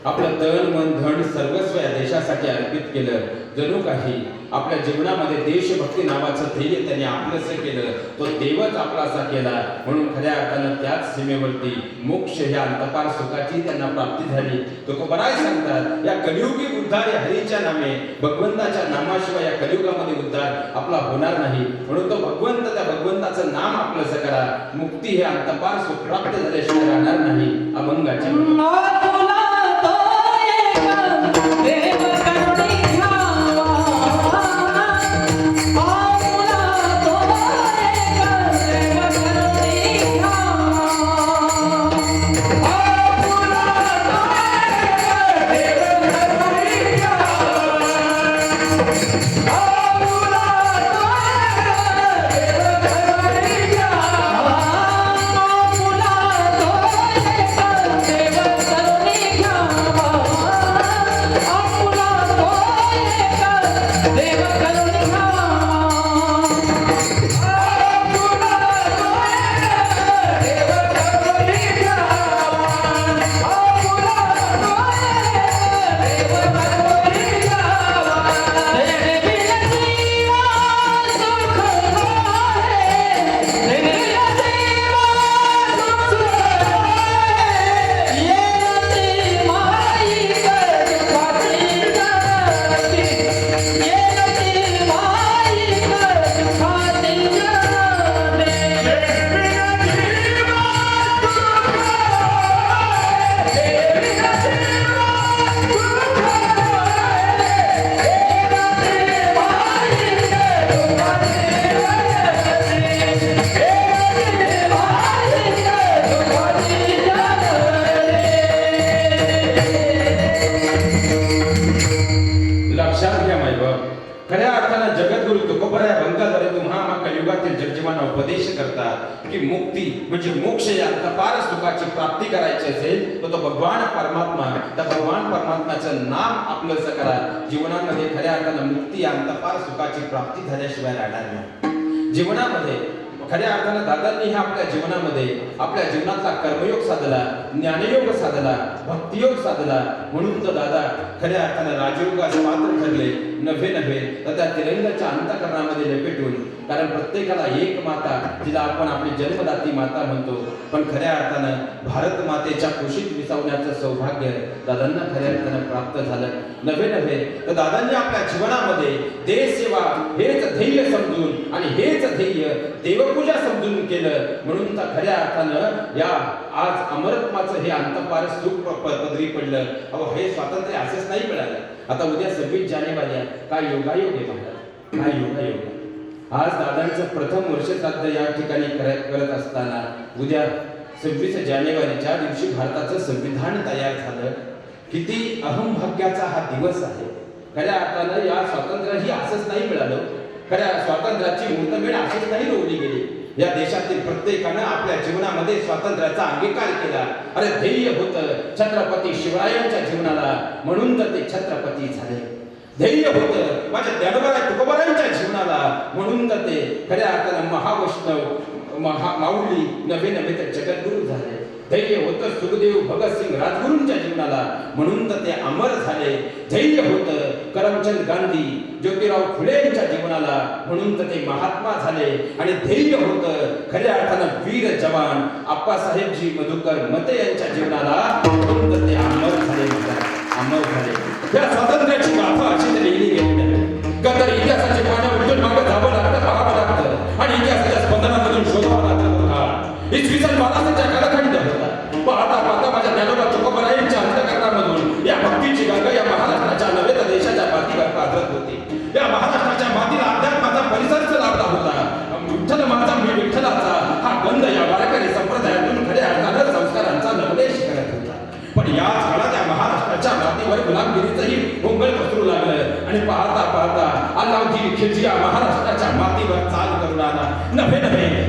आपलं तन मन धन सर्वस्व या देशासाठी अर्पित केलं. जणू काही आपल्या जीवनामध्ये देशभक्ती नावाचं ध्येय त्यांनी आपलंसं केलं. तो देवच आपलासा केला. म्हणून खऱ्या अर्थानं त्याच सीमेवरती मोक्ष ह्या अंतपार सुखाची त्यांना प्राप्ती झाली. तुकोबराय सांगतात, या कलियुगी उद्धार या हरीच्या नामे, भगवंताच्या नामाशिवाय या कलियुगामध्ये उद्धार आपला होणार नाही. म्हणून तो भगवंत, त्या भगवंताचं नाम आपलंसं करा. मुक्ती हे अंतपार सुख प्राप्त झाल्याशिवाय राहणार नाही. अभंगाच्या देव करुणी खऱ्या अर्थानं जगद्गुरु तुकोबराय भंगाद्वारे तुम्हा कलियुगातील जगजीवांना उपदेश करतात की मुक्ती म्हणजे मोक्ष या अपार सुखाची प्राप्ती करायची असेल तर तो भगवान परमात्मा, त्या भगवान परमात्म्याचं नाम आपलं करा. जीवनामध्ये खऱ्या अर्थानं मुक्ती या अपार सुखाची प्राप्ती झाल्याशिवाय राहणार नाही. जीवनामध्ये खऱ्या अर्थानं दादांनी आपल्या जीवनातला कर्मयोग साधला, ज्ञानयोग साधला, भक्तियोग साधला. म्हणून तर दादा खऱ्या अर्थानं राजयोगास पात्र ठरले. नव्हे तर त्या तिरंगाच्या अंतःकरणामध्ये लपेटून, कारण प्रत्येकाला एक माता जिला आपण आपली जन्मदाती माता म्हणतो, पण खऱ्या अर्थानं भारत मातेच्या कुशीत विसावण्याचं सौभाग्य दादांना खऱ्या अर्थानं प्राप्त झालं. नव्हे तर दादांनी आपल्या जीवनामध्ये देशसेवा हेच ध्येय समजून आणि हेच ध्येय देवपूजा समजून केलं. म्हणून तर खऱ्या अर्थानं या आज अमरत्वाचं हे अंतपार सुख पदरी पडलं. अहो हे स्वातंत्र्य असेच नाही मिळालं. आता उद्या 26 जानेवारी आहे. काय योगायोग आहे महाराज, काय योगायोग. आज दादांचं प्रथम वर्ष श्राद्ध या ठिकाणी करत असताना उद्या 26 जानेवारीच्या दिवशी भारताचं संविधान तयार झालं. किती अहमभाग्याचा हा दिवस आहे. खऱ्या अर्थानं या स्वातंत्र्याही असंच नाही मिळालं. खऱ्या स्वातंत्र्याची मुहूर्तमेढ अशीच नाही रोवली गेली. या देशातील प्रत्येकानं आपल्या जीवनामध्ये स्वातंत्र्याचा अंगीकार केला. अरे ध्येय होतं छत्रपती शिवरायांच्या जीवनाला, म्हणून तर ते छत्रपती झाले. ध्येय होतं माझ्या ज्ञानोबा तुकोबारायांच्या जीवनाला, म्हणून तर ते खऱ्या अर्थानं महावैष्णव माऊली नव्हे तर जगद्गुरु झाले. ध्येय होतं सुखदेव भगतसिंग राजगुरूंच्या जीवनाला, म्हणून तर ते अमर झाले. ध्येय होतं करमचंद गांधी ज्योतिराव फुले यांच्या जीवनाला, म्हणून तर ते महात्मा झाले. आणि ध्येय होतं खऱ्या अर्थानं वीर जवान आप्पासाहेबजी मधुकर मते यांच्या जीवनाला, म्हणून तर ते अमर झाले. अमर झाले. या स्वातंत्र्याची गाथा अशी तरी लिहिली गेली आहे का तर इतिहासाचे पानं उलटून मागं जावं लागतं, पाहावं लागतं आणि इतिहासाच्या स्पंदनामधून शोधावं लागतं. इसवी सन 1200च्या कालखंड होता. पाहता माझ्या ज्ञानोबा तुकोबारायांच्या अंतःकरणामधून या भक्तीची गंगा या महाराष्ट्राच्या नव्हे तर देशाच्या मातीवर पाझरत होती. या महाराष्ट्राच्या मातीला अध्यात्माचा परिसरच लाभला होता. विठ्ठल माझा मी विठ्ठलाचा हा गंध या वारकरी संप्रदायातून खऱ्या अर्थानं संस्कारांचा नवलेश करत होता. पण याच काळात या महाराष्ट्राच्या मातीवर गुलामगिरीचंही पोंगल पसरू लागलं आणि पाहता अल्लाउद्दीन खिलजी या महाराष्ट्राच्या मातीवर चाल करून आला. नव्हे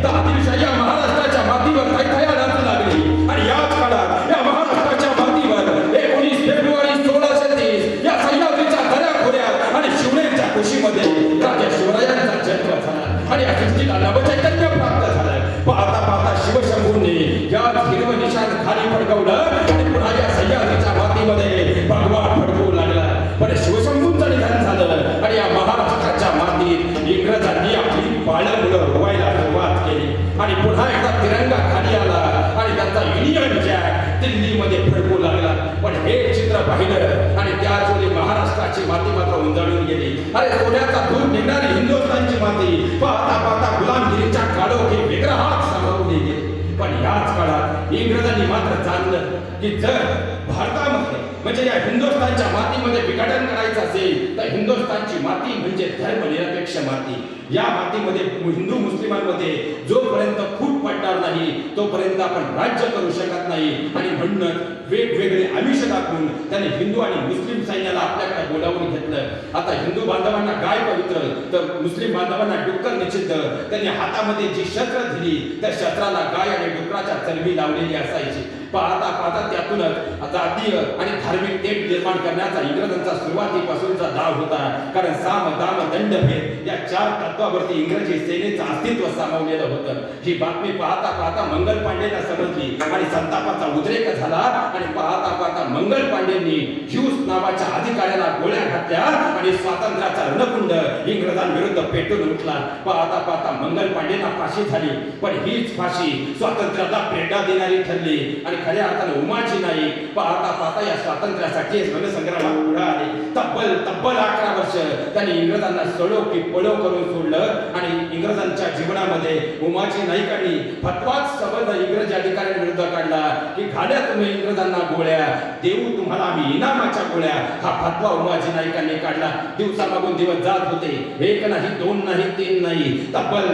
तर आदिलशाही या महाराष्ट्राच्या मातीवर थैथया नाचू लागली. आणि याच काळात या महाराष्ट्राच्या मातीवर 19 फेब्रुवारी 1630 या सह्याद्रीच्या दऱ्याखोऱ्यात आणि शिवनेरच्या कुशीमध्ये राजा शिवरायांचा जन्म झाला आणि या सृष्टीला नवचैतन्य प्राप्त झालं. पाहता शिवशंभूंनी या हिरवं निशाण खाली फडकवलं आणि पुन्हा या सह्याद्रीच्या मातीमध्ये भगवान फडकवू लागला. पण शिवशंभूंचं निधन झालं आणि या महाराष्ट्राच्या मातीत इंग्रजांनी आपली बाळमुलं रोवायला सुरुवात केली. आणि पुन्हा एकदा तिरंगा खाली आला आणि त्यांचा युनियन जॅक दिल्लीमध्ये फडकू लागला. पण हे चित्र पाहिलं आणि त्याच वेळी महाराष्ट्राची माती मात्र उंजळून गेली. अरे सोन्याचा दूध निघणारी हिंदुस्थानची माती पाहता गुलामगिरीच्या काळोखी विग्रहात सामावली गेली. पण याच काळात इंग्रजांनी मात्र जाणलं की जर भारतामध्ये म्हणजे या हिंदुस्थानच्या मातीमध्ये विघटन करायचं असेल तर हिंदुस्थानची माती म्हणजे धर्मनिरपेक्ष माती. या मातीमध्ये हिंदू मुस्लिमांमध्ये जोपर्यंत फूट पडणार नाही तोपर्यंत आपण राज्य करू शकत नाही. आणि म्हणून वेगवेगळे आमिष दाखवून त्यांनी हिंदू आणि मुस्लिम सैन्याला आपल्याकडे बोलावून घेतलं. आता हिंदू बांधवांना गाय पवित्र तर मुस्लिम बांधवांना डुक्कर निषिद्ध. त्यांनी हातामध्ये जी शस्त्र दिली त्या शस्त्राला गाय आणि डुकराच्या चरबी लावलेली असायची. पाहता त्यातूनच जातीय आणि धार्मिक तेढ निर्माण करण्याचा इंग्रजांचा सुरुवातीपासूनचा डाव होता. कारण साम दाम दंड भेद या 4 तत्वावरती इंग्रजी सेनेचं अस्तित्व सामावलेलं होतं. ही बातमी पाहता मंगल पांडेंना समजली आणि संतापाचा उद्रेक झाला. आणि पाहता मंगल पांडेंनी ह्यूज नावाच्या अधिकाऱ्याला गोळ्या घातल्या आणि स्वातंत्र्याचा रणकुंड इंग्रजांविरुद्ध पेटून उठला. पाहता मंगल पांडेंना फाशी झाली. पण हीच फाशी स्वातंत्र्याला प्रेरणा देणारी ठरली. आणि खऱ्या अर्थाने उमाजी नाईक पाहता या स्वातंत्र्यासाठी रणसंग्रामात पुढे आले. तब्बल 11 वर्ष त्यांनी इंग्रजांना सडो की पळो करून सोडलं. आणि इंग्रजांच्या जीवनामध्ये उमाजी नाईकांनी फतवाच सबंध इंग्रजी अधिकाऱ्यांविरुद्ध काढला की घाल्या तुम्ही इंग्रजांना गोळ्या, देऊ तुम्हाला आम्ही इनामाच्या गोळ्या. हा फतवा उमाजी नाईकांनी काढला. दिवसामागून दिवस जात होते. 1 नाही 2 नाही 3 नाही तब्बल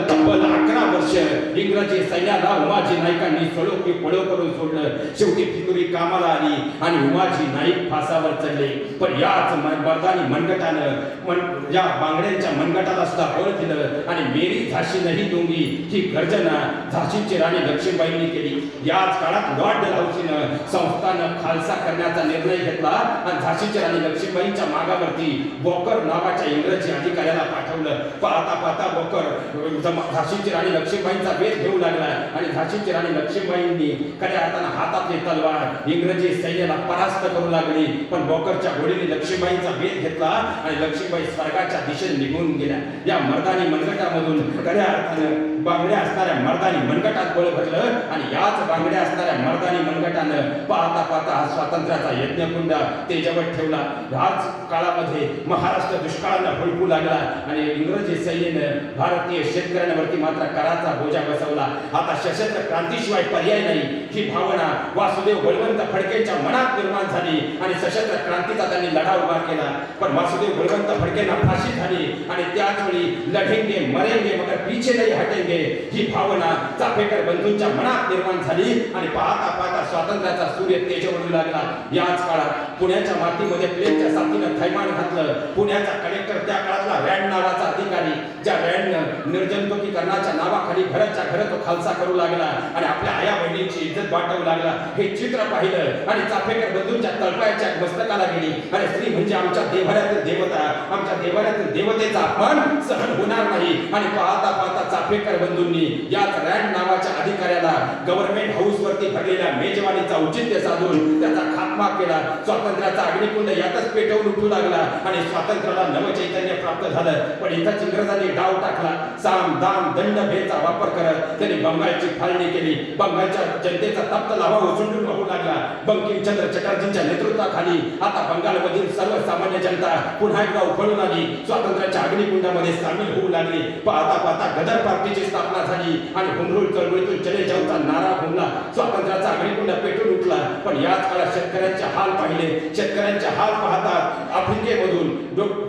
11 वर्ष इंग्रजी सैन्याला उमाजी नाईकांनी सडो की पळो करून सोडलं. शेवटी फितुरी कामाला आली आणि उमाजी नाईक फासावर चढले. पण याच मर्दानी मनगटानं या बांगड्यांच्या मनगटाला सुद्धा बळ दिलं आणि मेरी झाशी नाही दूंगी ही गर्जना झाशीची राणी लक्ष्मीबाईंनी केली. याच काळात लॉर्ड डलहौसीनं संस्थानं खालसा करण्याचा निर्णय घेतला आणि झाशीच्या राणी लक्ष्मीबाईंच्या मागावरती वॉकर नावाच्या इंग्रजी अधिकाऱ्याला पाठवलं. पाहता पाहता वॉकर झाशीची राणी लक्ष्मीबाईंचा वेध घेऊ लागला आणि झाशीची राणी लक्ष्मीबाईंनी खऱ्या अर्थानं हातातली तलवार इंग्रजी सैन्याला परास्त करू लागली. पण वॉकरच्या घोडीने लक्ष्मीबाईंचा वेध घेतला आणि लक्ष्मीबाई स्वर्गाच्या दिशेने निघून गेल्या. या मर्दानी मनगटामधून खऱ्या अर्थानं बांगड्या असणाऱ्या मर्दानी मनगटात बळ भरलं आणि याच बांगड्या असणाऱ्या मर्दानी मनगटानं पाहता पाहता हा स्वातंत्र्याचा यज्ञकुंड तेजवत ठेवला. ह्याच काळामध्ये महाराष्ट्र दुष्काळानं हुडकू लागला आणि इंग्रजी सैन्यानं भारतीय शेतकऱ्यांवरती मात्र कराचा बोजा बसवला. आता सशस्त्र क्रांतीशिवाय पर्याय नाही ही भावना वासुदेव बळवंत फडकेंच्या मनात निर्माण झाली आणि सशस्त्र क्रांतीचा त्यांनी लढा उभा केला. पण वासुदेव बळवंत फडकेंना फाशी झाली आणि त्याच वेळी लढेंगे मरेंगे मगर पीछे नहीं हटेंगे ही भावना चाफेकर बंधूंच्या मनात निर्माण झाली आणि पाहता पाहता स्वातंत्र्याचा सूर्य तेजवू लागला. याच काळात पुण्याच्या मातीमध्ये प्लेगच्या साथीनं थैमान घातलं. पुण्याचा कलेक्टर त्या काळातला रँड नावाचा अधिकारी ज्या रँडनं निर्जंतुकीकरणाच्या नावाखाली घराच्या घर तो खालसा करू लागला आणि आपल्या आया बहिणींची इज्जत वाटवू लागला. हे चित्र पाहिलं आणि चाफेकर बंधूंच्या तळपायाच्या मस्तकाला गेली. अरे स्त्री म्हणजे आमच्या देवाऱ्यातील देवता, आमच्या देवाऱ्यातील देवतेचा अपमान सहन होणार नाही. आणि पाहता पाहता चाफेकर बंधूंनी याच रँड नावाच्या अधिकाऱ्याला गव्हर्नमेंट हाऊस वरती भरलेल्या मेजवानीचा औचित्य साधून त्याचा खात्मा केला. स्वातंत्र्याचा अग्निकुंड यातच पेटवून उठू लागला आणि स्वातंत्र्याला नवचैतन्य प्राप्त झालं. पण इथंच इंग्रजांनी डाव टाकला. साम दाम दंड भेदचा वापर करत त्यांनी बंगालची फाळणी केली. बंगालच्या जनतेचा तप्त लावा ओसंडून वाहू लागला. बंकिमचंद्र चटर्जींच्या नेतृत्वाखाली आता बंगालमधील सर्वसामान्य जनता पुन्हा एकदा उफळून आली. स्वातंत्र्याच्या अग्निकुंडामध्ये सामील होऊ लागली. पाहता पाहता गदर पार्टीची स्थापना झाली आणि हुमरूळ चळवळीतून चले जाऊचा नारा घुमला. स्वातंत्र्याचा अग्निकुंड पेटून उठला. पण याच काळात शेतकऱ्यांचे हाल पाहिले. शेतकऱ्यांचे हाल पाहतात आफ्रिकेमधून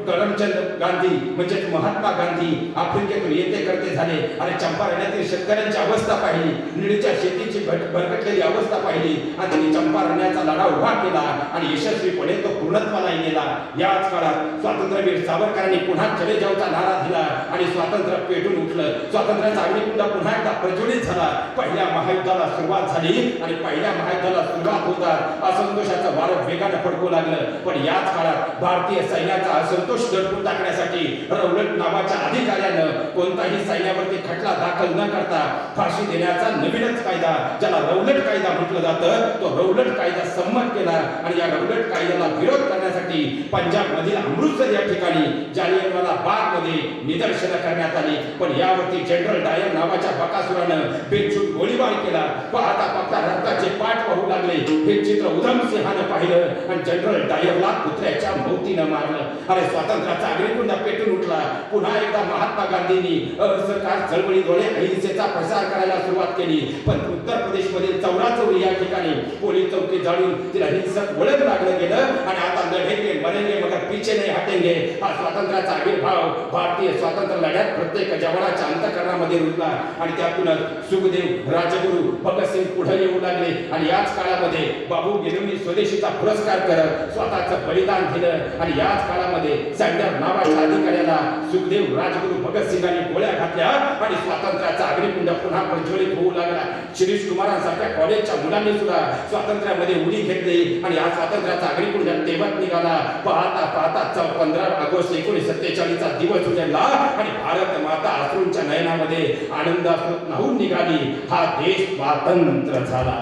करमचंद गांधी म्हणजे महात्मा गांधी आफ्रिकेतून येते करते झाले आणि चंपारण्यातील शेतकऱ्यांची अवस्था पाहिली. निळीच्या शेतीची भरकटलेली अवस्था पाहिली आणि त्यांनी चंपारण्याचा लढा उभा केला आणि यशस्वीपणे तो पूर्णत्वाला नेला. याच काळात स्वातंत्र्यवीर सावरकरांनी पुन्हा चले जाऊचा नारा दिला आणि स्वातंत्र्य पेटून उठलं. स्वातंत्र्याचा अग्निकुंड पुन्हा एकदा प्रज्वलित झाला. पहिल्या महायुद्धाला सुरुवात झाली आणि पहिल्या महायुद्धाला सुरुवात होतात असंतोषाचं वारं वेगानं फडकू लागलं. पण याच काळात भारतीय सैन्याचा असंतोष दडपून टाकण्यासाठी रौलट नावाच्या अधिकाऱ्यानं कोणताही सैन्यावरती खटला दाखल न करता फाशी देण्याचा नवीनच कायदा ज्याला रौलट कायदा म्हटलं जातं तो रौलट कायदा संमत केला. आणि या रौलट कायद्याला विरोध करण्यासाठी पंजाब मधील अमृतसर या ठिकाणी जालियनवाला बाग मध्ये निदर्शनं करण्यात आली. पण यावरती जनरल डायर नावाच्या बकासुरानं बेछूट गोळीबार केला. पाहता पाहता रक्ताचे पाठ वाहू लागले. हे चित्र उधम सिंहानं पाहिलं आणि जनरल डायरला कुत्र्याच्या मौतीनं मारलं. अरे स्वातंत्र्याचा अग्निकुंड पेटून उठला. पुन्हा एकदा महात्मा गांधींनी असहकार चळवळीद्वारे अहिंसेचा प्रसार करायला सुरुवात केली. पण उत्तर प्रदेश मधील चौराचौरी या ठिकाणी पोलीस चौकी जाळून तिला हिंसक वळण लागलं गेलं आणि आता लढेंगे मरेंगे मगर पीछे नहीं हटेंगे हा स्वातंत्र्याचा आविर्भाव भारतीय स्वातंत्र्य लढ्यात प्रत्येक जवानाच्या अंतःकरणामध्ये रुजला. आणि त्यातूनच सुखदेव राजगुरू भगतसिंग पुढे येऊ लागले. आणि याच काळामध्ये बाबू गेलुनी स्वदेशीचा पुरस्कार करत स्वतःचं बलिदान दिलं. आणि याच काळामध्ये सँडर नावाच्या अधिकाऱ्याला सुखदेव राजगुरू भगतसिंगांनी गोळ्या घातल्या आणि स्वातंत्र्याचा अग्निकुंड पुन्हा प्रज्वलित होऊ लागला. शिरीष कुमारांसारख्या कॉलेजच्या मुलांनी सुद्धा स्वातंत्र्यामध्ये उडी घेतली आणि या स्वातंत्र्याचा अग्निकुंड तेवत निघाला. पाहता पाहता 15 ऑगस्ट 1947 चा दिवस उजाडला आणि भारत माता अश्रूंच्या नयनामध्ये आनंदात न्हाऊन निघाली. हा देश स्वातंत्र्य झाला.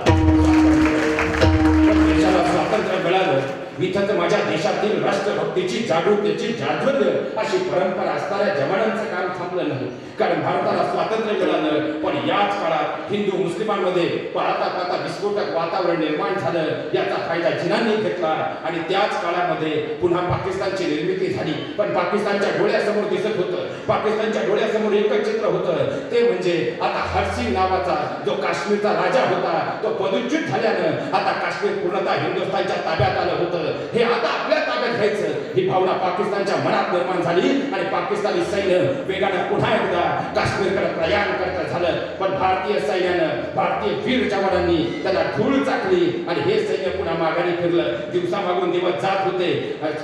देशाला स्वातंत्र्य मिळालं इथं तर माझ्या देशातील राष्ट्रभक्तीची जागृतीची जाज्वल्य अशी परंपरा असणाऱ्या जवानांचं काम थांबलं नाही. कारण भारताला स्वातंत्र्य मिळालं. पण याच काळात हिंदू मुस्लिमांमध्ये पाहता पाहता विस्फोटक वातावरण निर्माण झालं. याचा फायदा जिनांनी घेतला आणि त्याच काळामध्ये पुन्हा पाकिस्तानची निर्मिती झाली. पण पाकिस्तानच्या डोळ्यासमोर दिसत होतं, पाकिस्तानच्या डोळ्यासमोर एकच चित्र होतं ते म्हणजे आता हरसिंग नावाचा जो काश्मीरचा राजा होता तो पदच्युत झाल्यानं आता काश्मीर पूर्णतः हिंदुस्थानच्या ताब्यात आलं होतं. हे आता आपल्या ताब्यात घ्यायचं ही भावना पाकिस्तानच्या मनात निर्माण झाली आणि पाकिस्तानी सैन्य वेगानं पुन्हा एकदा काश्मीरकडे प्रयाण करता झालं. पण भारतीय सैन्यानं, भारतीय वीर जवानांनी त्याला धूळ चाकली आणि हे सैन्य पुन्हा माघारी फिरलं. दिवसामागून दिवस जात होते.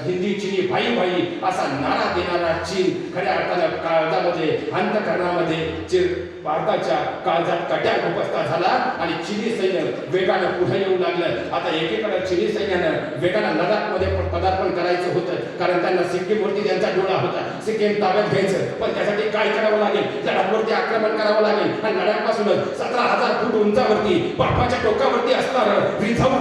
हिंदी चिनी भाई भाई असा नारा देणारा चीन खऱ्या अर्थानं काळजामध्ये, अंतःकरणामध्ये भारताच्या काळजात कट्या उपस्थित झाला आणि चिनी सैन्य वेगानं पुढे येऊ लागलं. आता एकीकडे चिनी सैन्यानं वेगानं लडाखमध्ये पदार्पण करायचं होतं, कारण त्यांना सिक्कीमवरती त्यांचा डोळा होता. सिक्कीम ताब्यात घ्यायचं, पण त्यासाठी काय करावं लागेल? लडाखवरती आक्रमण करावं लागेल. आणि लडाखपासूनच 17,000 फूट उंचावरती बर्फाच्या टोकावरती असणारं रिझाऊ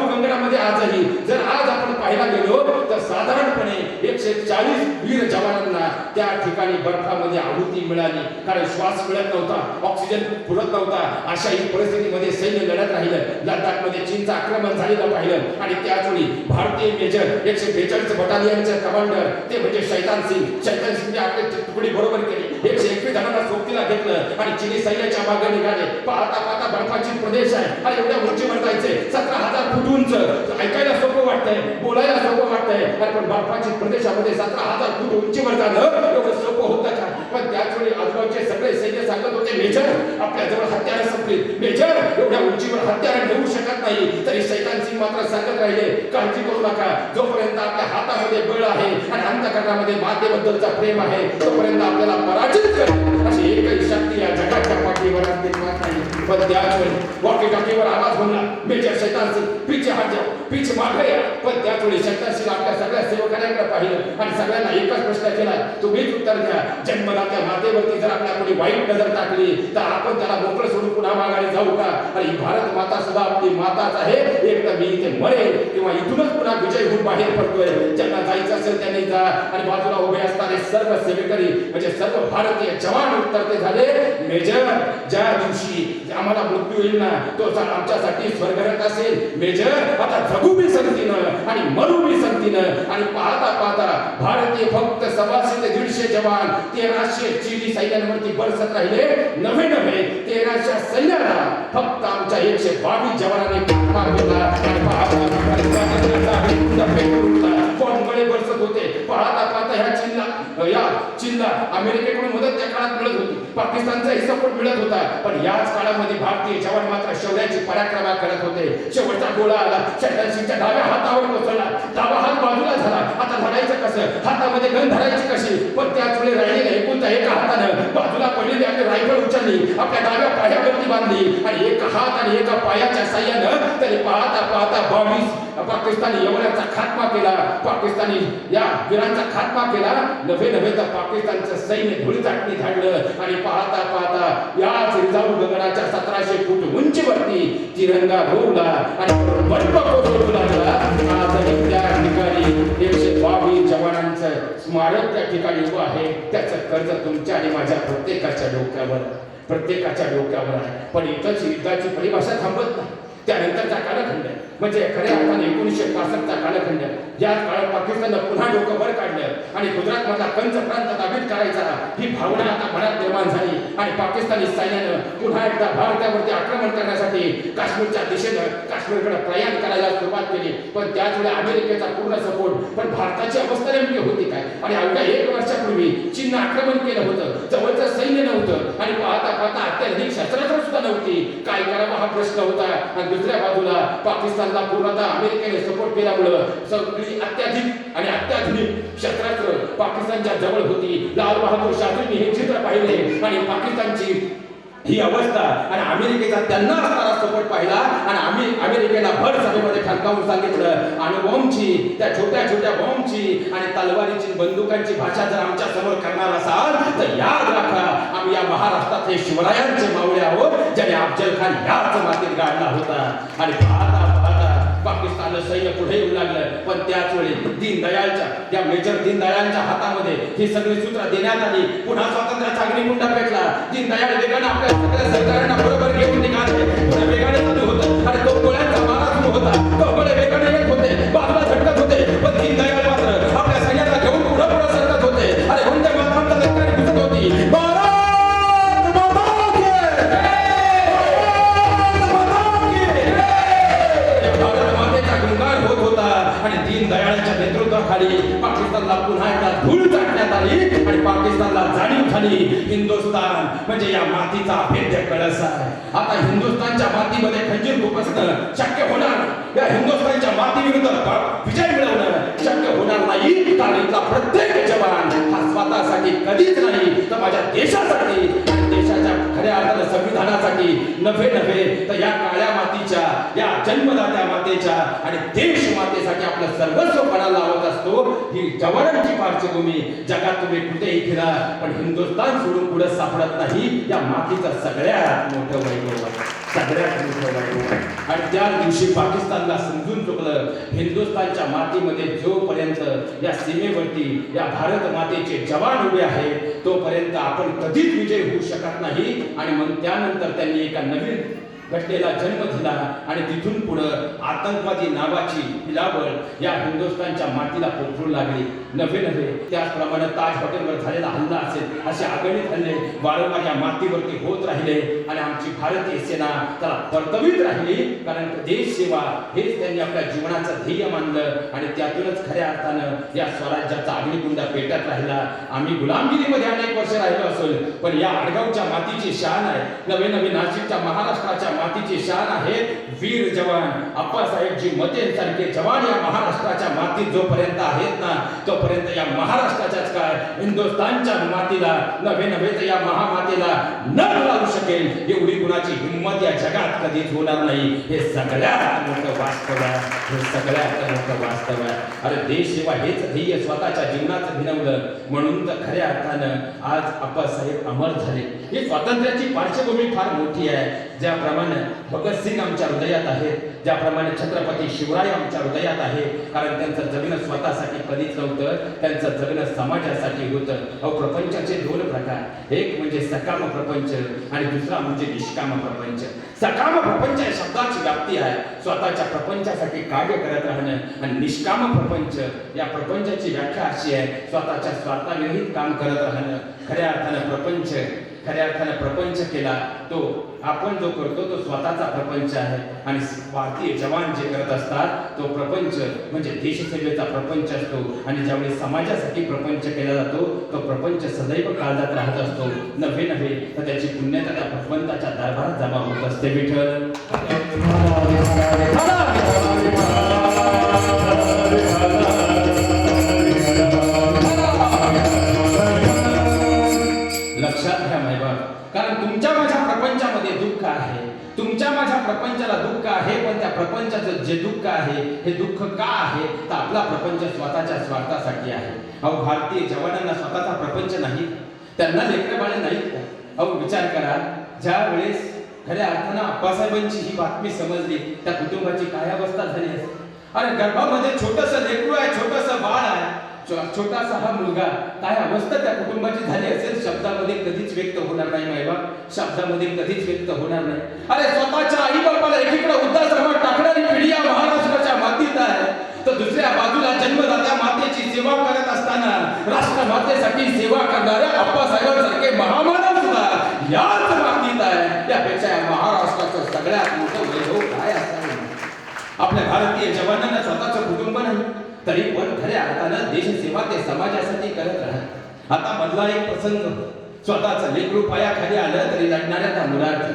गंगणामध्ये आजही जर आज आपण पाहायला गेलो तर साधारणपणे 140 वीर जवानांना त्या ठिकाणी बर्फामध्ये आहुती मिळाली, कारण श्वास मिळत नव्हता, ऑक्सिजन पुरत नव्हता. अशा ही परिस्थितीमध्ये सैन्य लढत राहिलं. लडाखमध्ये चीनचं आक्रमण झालेलं पाहिलं आणि त्याचवेळी भारतीय मेजर 142 बटालियनचे कमांडर ते म्हणजे शैतान सिंगने आपली तुकडी बरोबर केली. 121 जणांना सोबतीला घेतलं आणि चिनी सैन्याच्या मागे निघाले. पाहता पाहता बर्फाची प्रदेश आहे आणि एवढ्या उंचीवर जायचे, 17,000 फूट उंच. ऐकायला सोपं वाटतंय, बोलायला सोपं वाटतंय, पण बर्फाची प्रदेशामध्ये 17,000 फूट उंचीवर जाणं एवढं सोपं होतं का? पण त्याचवेळी आजूबाजूचे सगळे सैन्य सांगत होते, मेजर आपल्या जवळ हत्यारं संपली, मेजर एवढ्या उंचीवर हत्यारं नेऊ शकत नाही. तरी शैतान सिंग मात्र सांगत राहिले, काळजी करू नका, जोपर्यंत आपल्या हातामध्ये बळ आहे आणि अंतःकरणामध्ये मातेबद्दलचा प्रेम आहे तोपर्यंत आपल्याला पराजित करेल अशी एकही शक्ती या जगाच्या पाठीवर नाही. पण त्याचवेळी वॉकी टॉकीवर आवाज होणार, मेजर शैतान सिंग पीछे हट जाओ, पीछे मागे या. पण त्याचवेळी शैतान सिंग आपल्या सगळ्या सेवकांकडे पाहिलं आणि सगळ्यांना एकच प्रश्न केला, तुम्हीच उत्तर द्या. जन्मदात्या मातेवरती जर आपल्या कोणी वाईट नजर टाकली तर आपण त्याला मोकळं सोडून पुन्हा माघारी जाऊ का? आणि भारत माता सुद्धा आपली माताच आहे. एक तर मी इथे मरेल किंवा इथूनच पुन्हा विजय होऊन बाहेर पडतोय. ज्यांना जायचं असेल त्यांनी जा. आणि बाजूला उभे असणारे सर्व सेवेकरी म्हणजे सर्व भारतीय जवान उत्तरते झाले, मेजर ज्या दिवशी आम्हाला मृत्यू येईल ना तो आमच्यासाठी स्वर्गरत असेल. मेजर आता जगू बी संगतीनं आणि मरू बी संगतीनं. आणि पाहता पाहता भारतीय फक्त 100 ते 150 जवान 1300 चिनी सैन्यांवरती बरसत राहिले. नवे 1300 सैन्याला फक्त आमच्या 122 जवानांनी मारला आणि बॉम्बकडे बरसत होते. पाहता पाहता ह्या चीनला अमेरिकेकडून मदत त्या काळात मिळत होती, पाकिस्तानचाही सपोर्ट मिळत होता. पण याच काळामध्ये भारतीय जवान मात्र शौर्याची पराक्रमा करत होते. शेवटचा गोळा आला, शैतान सिंगच्या डाव्या हातावर कोसळला, डावा हात बाजूला झाला. आता धरायचं कसं? हातामध्ये गन धरायची कशी? पण त्याच वेळी राहिलेल्या एकुलत्या एका हातानं बाजूला पडलेली आपली रायफल उचलली, आपल्या डाव्या पायावरती बांधली आणि एक हात आणि एका पायाच्या साह्यानं तरी पाहता पाहता 22 पाकिस्तानी यवनांचा खात्मा केला. पाकिस्तानी या वीरांचा खात्मा केला. नव्हे तर पाकिस्तानचं सैन्य धुळीचाटणी झाडलं आणि पाहता पाहता याच रिझाऊ गगनाच्या 1700 फूट उंचीवरती तिरंगा रोवला आणि बर्फ कोसळू लागला. आजही त्या ठिकाणी 122 जवानांचं स्मारक त्या ठिकाणी उभं आहे. त्याचं कर्ज तुमच्या आणि माझ्या प्रत्येकाच्या डोक्यावर आहे. पण इथंच युद्धाची परिभाषा थांबत नाही. त्यानंतरचा कालखंड म्हणजे खऱ्या अर्थाने 1965चा कालखंड. याच काळात पाकिस्ताननं पुन्हा डोकं वर काढलं आणि गुजरात मधला कंच प्रांत ताब्यात करायचा ही भावना आता मनात निर्माण झाली आणि पाकिस्तानी सैन्यानं पुन्हा एकदा भारतावरती आक्रमण करण्यासाठी काश्मीरच्या दिशेनं काश्मीरकडे प्रयाण करायला सुरुवात केली. पण त्याचवेळी अमेरिकेचा पूर्ण सपोर्ट. पण भारताची अवस्था नेमकी होती काय? आणि अवघ्या 1 वर्षापूर्वी चीननं आक्रमण केलं होतं, जवळचं सैन्य नव्हतं आणि पाहता पाहता अत्याधुनिक शस्त्रास्त्र सुद्धा नव्हती. काय करावं हा प्रश्न होता. आणि दुसऱ्या बाजूला पाकिस्तानला पूर्णतः अमेरिकेने सपोर्ट केल्यामुळं सगळी अत्याधुनिक शस्त्रास्त्र पाकिस्तानच्या जवळ होती. लाल बहादूर शास्त्रींनी हे चित्र पाहिले आणि पाकिस्तानची ही अवस्था आणि अमेरिकेचा त्यांना असणारा सपोर्ट पाहिला आणि अमेरिकेला भर सभेमध्ये ठणकावून सांगितलं, अणुबॉम्बची त्या छोट्या बॉम्बची आणि तलवारीची बंदुकांची भाषा जर आमच्या समोर करणार असाल तर याद राखा, आम्ही या महाराष्ट्रातले शिवरायांचे मावळे आहोत ज्याने अफजल खान याच मातीत गाडला होता. आणि पाहता पाकिस्तानचं सैन्य पुढे येऊ लागलं. पण त्याच वेळी मेजर दीनदयाळांच्या हातामध्ये ही सगळी सूत्र देण्यात आली. पुन्हा स्वातंत्र्याचा अग्निकुंड पेटला. दीनदयाळ वेगाने आपल्या सगळ्या सरकारांना बरोबर घेऊन निघाले. पुढे वेगाने चालू होतं आणि तो गोळ्यांचा मारा सुरू होता. कपडे वेगाने येत होते, बाजूला झटकत होते. पण दीनदयाळ मात्र आपल्या सैन्याला घेऊन पुढे सरकत होते. अरे कोणत्या मात्रांचा सरकार दिसत होती. आणि दीनदयाळांच्या नेतृत्वाखाली पाकिस्तानला पुन्हा एकदा धूळ चाटण्यात आली आणि पाकिस्तानला जाणीव झाली. हिंदुस्थान म्हणजे या मातीचा अभेद्य कळस आहे. आता हिंदुस्थानच्या मातीमध्ये खंजीर खुपसणं शक्य होणार नाही. या हिंदुस्थानच्या मातीविरुद्ध विजय मिळवणं शक्य होणार नाही. कारण इथला प्रत्येक जवान हा स्वतःसाठी कधीच नाही तर माझ्या देशासाठी, देशाच्या खऱ्या अर्थानं संविधानासाठी नव्हे तर या काळ्या मातीच्या, या जन्मदात्या मातेच्या आणि देश मातेसाठी आपलं सर्वस्व पणाला लावत असतो. ही जवानांची पार्श्वभूमी जगात तुम्ही कुठेही फिरा पण हिंदुस्थान सोडून पुढे सापडत नाही. या मातीचं सगळ्यात मोठं वैभव आहे, सगळ्यात मोठं वैभव आहे. आणि त्या दिवशी पाकिस्तानला समजून चुकलं. हिंदुस्थानच्या मातीमध्ये जोपर्यंत या सीमेवरती या भारत मातेचे जवान उभे आहेत तोपर्यंत आपण कधीच विजय होऊ शकत नाही. आणि मग त्यानंतर त्यांनी एका नवीन घटनेला जन्म दिला आणि तिथून पुढं आतंकवादी नावाची हिलावळ या हिंदुस्थानच्या मातीला पोखरू लागली. नव्हे त्याचप्रमाणे ताज हॉटेलवर झालेला हल्ला असेल असे अगणित हल्ले वारंवार या मातीवरती होत राहिले आणि आमची भारतीय सेना त्याला परतवीत राहिली. कारण देश सेवा हेच त्यांनी आपल्या जीवनाचं ध्येय मानलं आणि त्यातूनच खऱ्या अर्थानं या स्वराज्याचा अग्निकुंड पेटत राहिला. आम्ही गुलामगिरीमध्ये अनेक वर्ष राहिलो असेल पण या आडगावच्या मातीची शान आहे. नवे नाशिकच्या महाराष्ट्राच्या मातीची शान आहे. वीर जवान अप्पासाहेबजी मतेंसारखे जवान या महाराष्ट्राच्या मातीत जोपर्यंत आहेत ना तोपर्यंत या महाराष्ट्राच्याच काय हिंदुस्थानच्या मातीला नव्हे तर या महामातेला न लावू शकेल एवढी कुणाची हिंमत या जगात कधीच होणार नाही. हे सगळ्यात मोठं वास्तव आहे, हे सगळ्यात मोठं वास्तव आहे. अरे देश सेवा हेच ध्येय स्वतःच्या जीवनात भिनवलं म्हणून तर खऱ्या अर्थानं आज अप्पासाहेब अमर झाले. ही स्वातंत्र्याची पार्श्वभूमी फार मोठी आहे. ज्याप्रमाणे भगतसिंग आमच्या हृदयात आहेत, ज्याप्रमाणे छत्रपती शिवराय आमच्या हृदयात आहे. कारण त्यांचं जगणं स्वतःसाठी कधीच नव्हतं, त्यांचं जगणं समाजासाठी होतं. अहो प्रपंचाचे दोन प्रकार, एक म्हणजे सकाम प्रपंच आणि दुसरा म्हणजे निष्काम प्रपंच. सकाम प्रपंच या शब्दाची व्याप्ती आहे स्वतःच्या प्रपंचासाठी कार्य करत राहणं आणि निष्काम प्रपंच या प्रपंचाची व्याख्या अशी आहे स्वतःच्या स्वार्थाविरहित काम करत राहणं. खऱ्या अर्थानं प्रपंच केला तो आपण जो करतो तो स्वतःचा प्रपंच आहे. आणि भारतीय जवान जे करत असतात तो प्रपंच म्हणजे देशसेवेचा प्रपंच असतो. आणि ज्यावेळी समाजासाठी प्रपंच केला जातो तो प्रपंच सदैव काळजात राहत असतो. नव्हे तर त्याची पुण्यता त्या भगवंताच्या दरबारात जमा होत असते. विठ्ठल लक्षात घ्या मायबाप, कारण तुमच्या माझ्या प्रपंचामध्ये दुःख आहे, तुमच्या माझ्या प्रपंचाला दुःख आहे. पण त्या प्रपंचाचं जे दुःख आहे हे दुःख का आहे तर आपला प्रपंच स्वतःच्या स्वार्थासाठी आहे. अहो भारतीय जवानांना स्वतःचा प्रपंच नाही, त्यांना लेकरं बाळे नाहीत का? अहो विचार करा, ज्या वेळेस खऱ्या अर्थानं अप्पासाहेबांची ही बातमी समजली त्या कुटुंबाची काय अवस्था झाली असते. अरे गर्भामध्ये छोटंसं लेकरू आहे, छोटंसं बाळ आहे, छोटासा हा मुलगा, काय अवस्था त्या कुटुंबाची झाली असेल शब्दामध्ये कधीच व्यक्त होणार नाही मायबाप, शब्दामध्ये कधीच व्यक्त होणार नाही. अरे स्वतःच्या आई बापाला एकीकडे वृद्धाश्रमात टाकणारी पिढी या महाराष्ट्राच्या मातीत आहे तर दुसऱ्या बाजूला जन्मदात्या मातेची सेवा करत असताना राष्ट्रमातेसाठी सेवा करणाऱ्या अप्पासाहेबांसारखे महामानव सुद्धा याच मातीत आहे. यापेक्षा या महाराष्ट्राचं सगळ्यात मोठं वैभव काय असावं. आपल्या भारतीय जवानांना स्वतःचं कुटुंब नाही तरी पण खऱ्या अर्थानं देशसेवा ते समाजासाठी करत राहत. आता मधला एक प्रसंग, स्वतःचं लेकरू पायाखाली आलं तरी लढणाऱ्या त्या मुलाचा,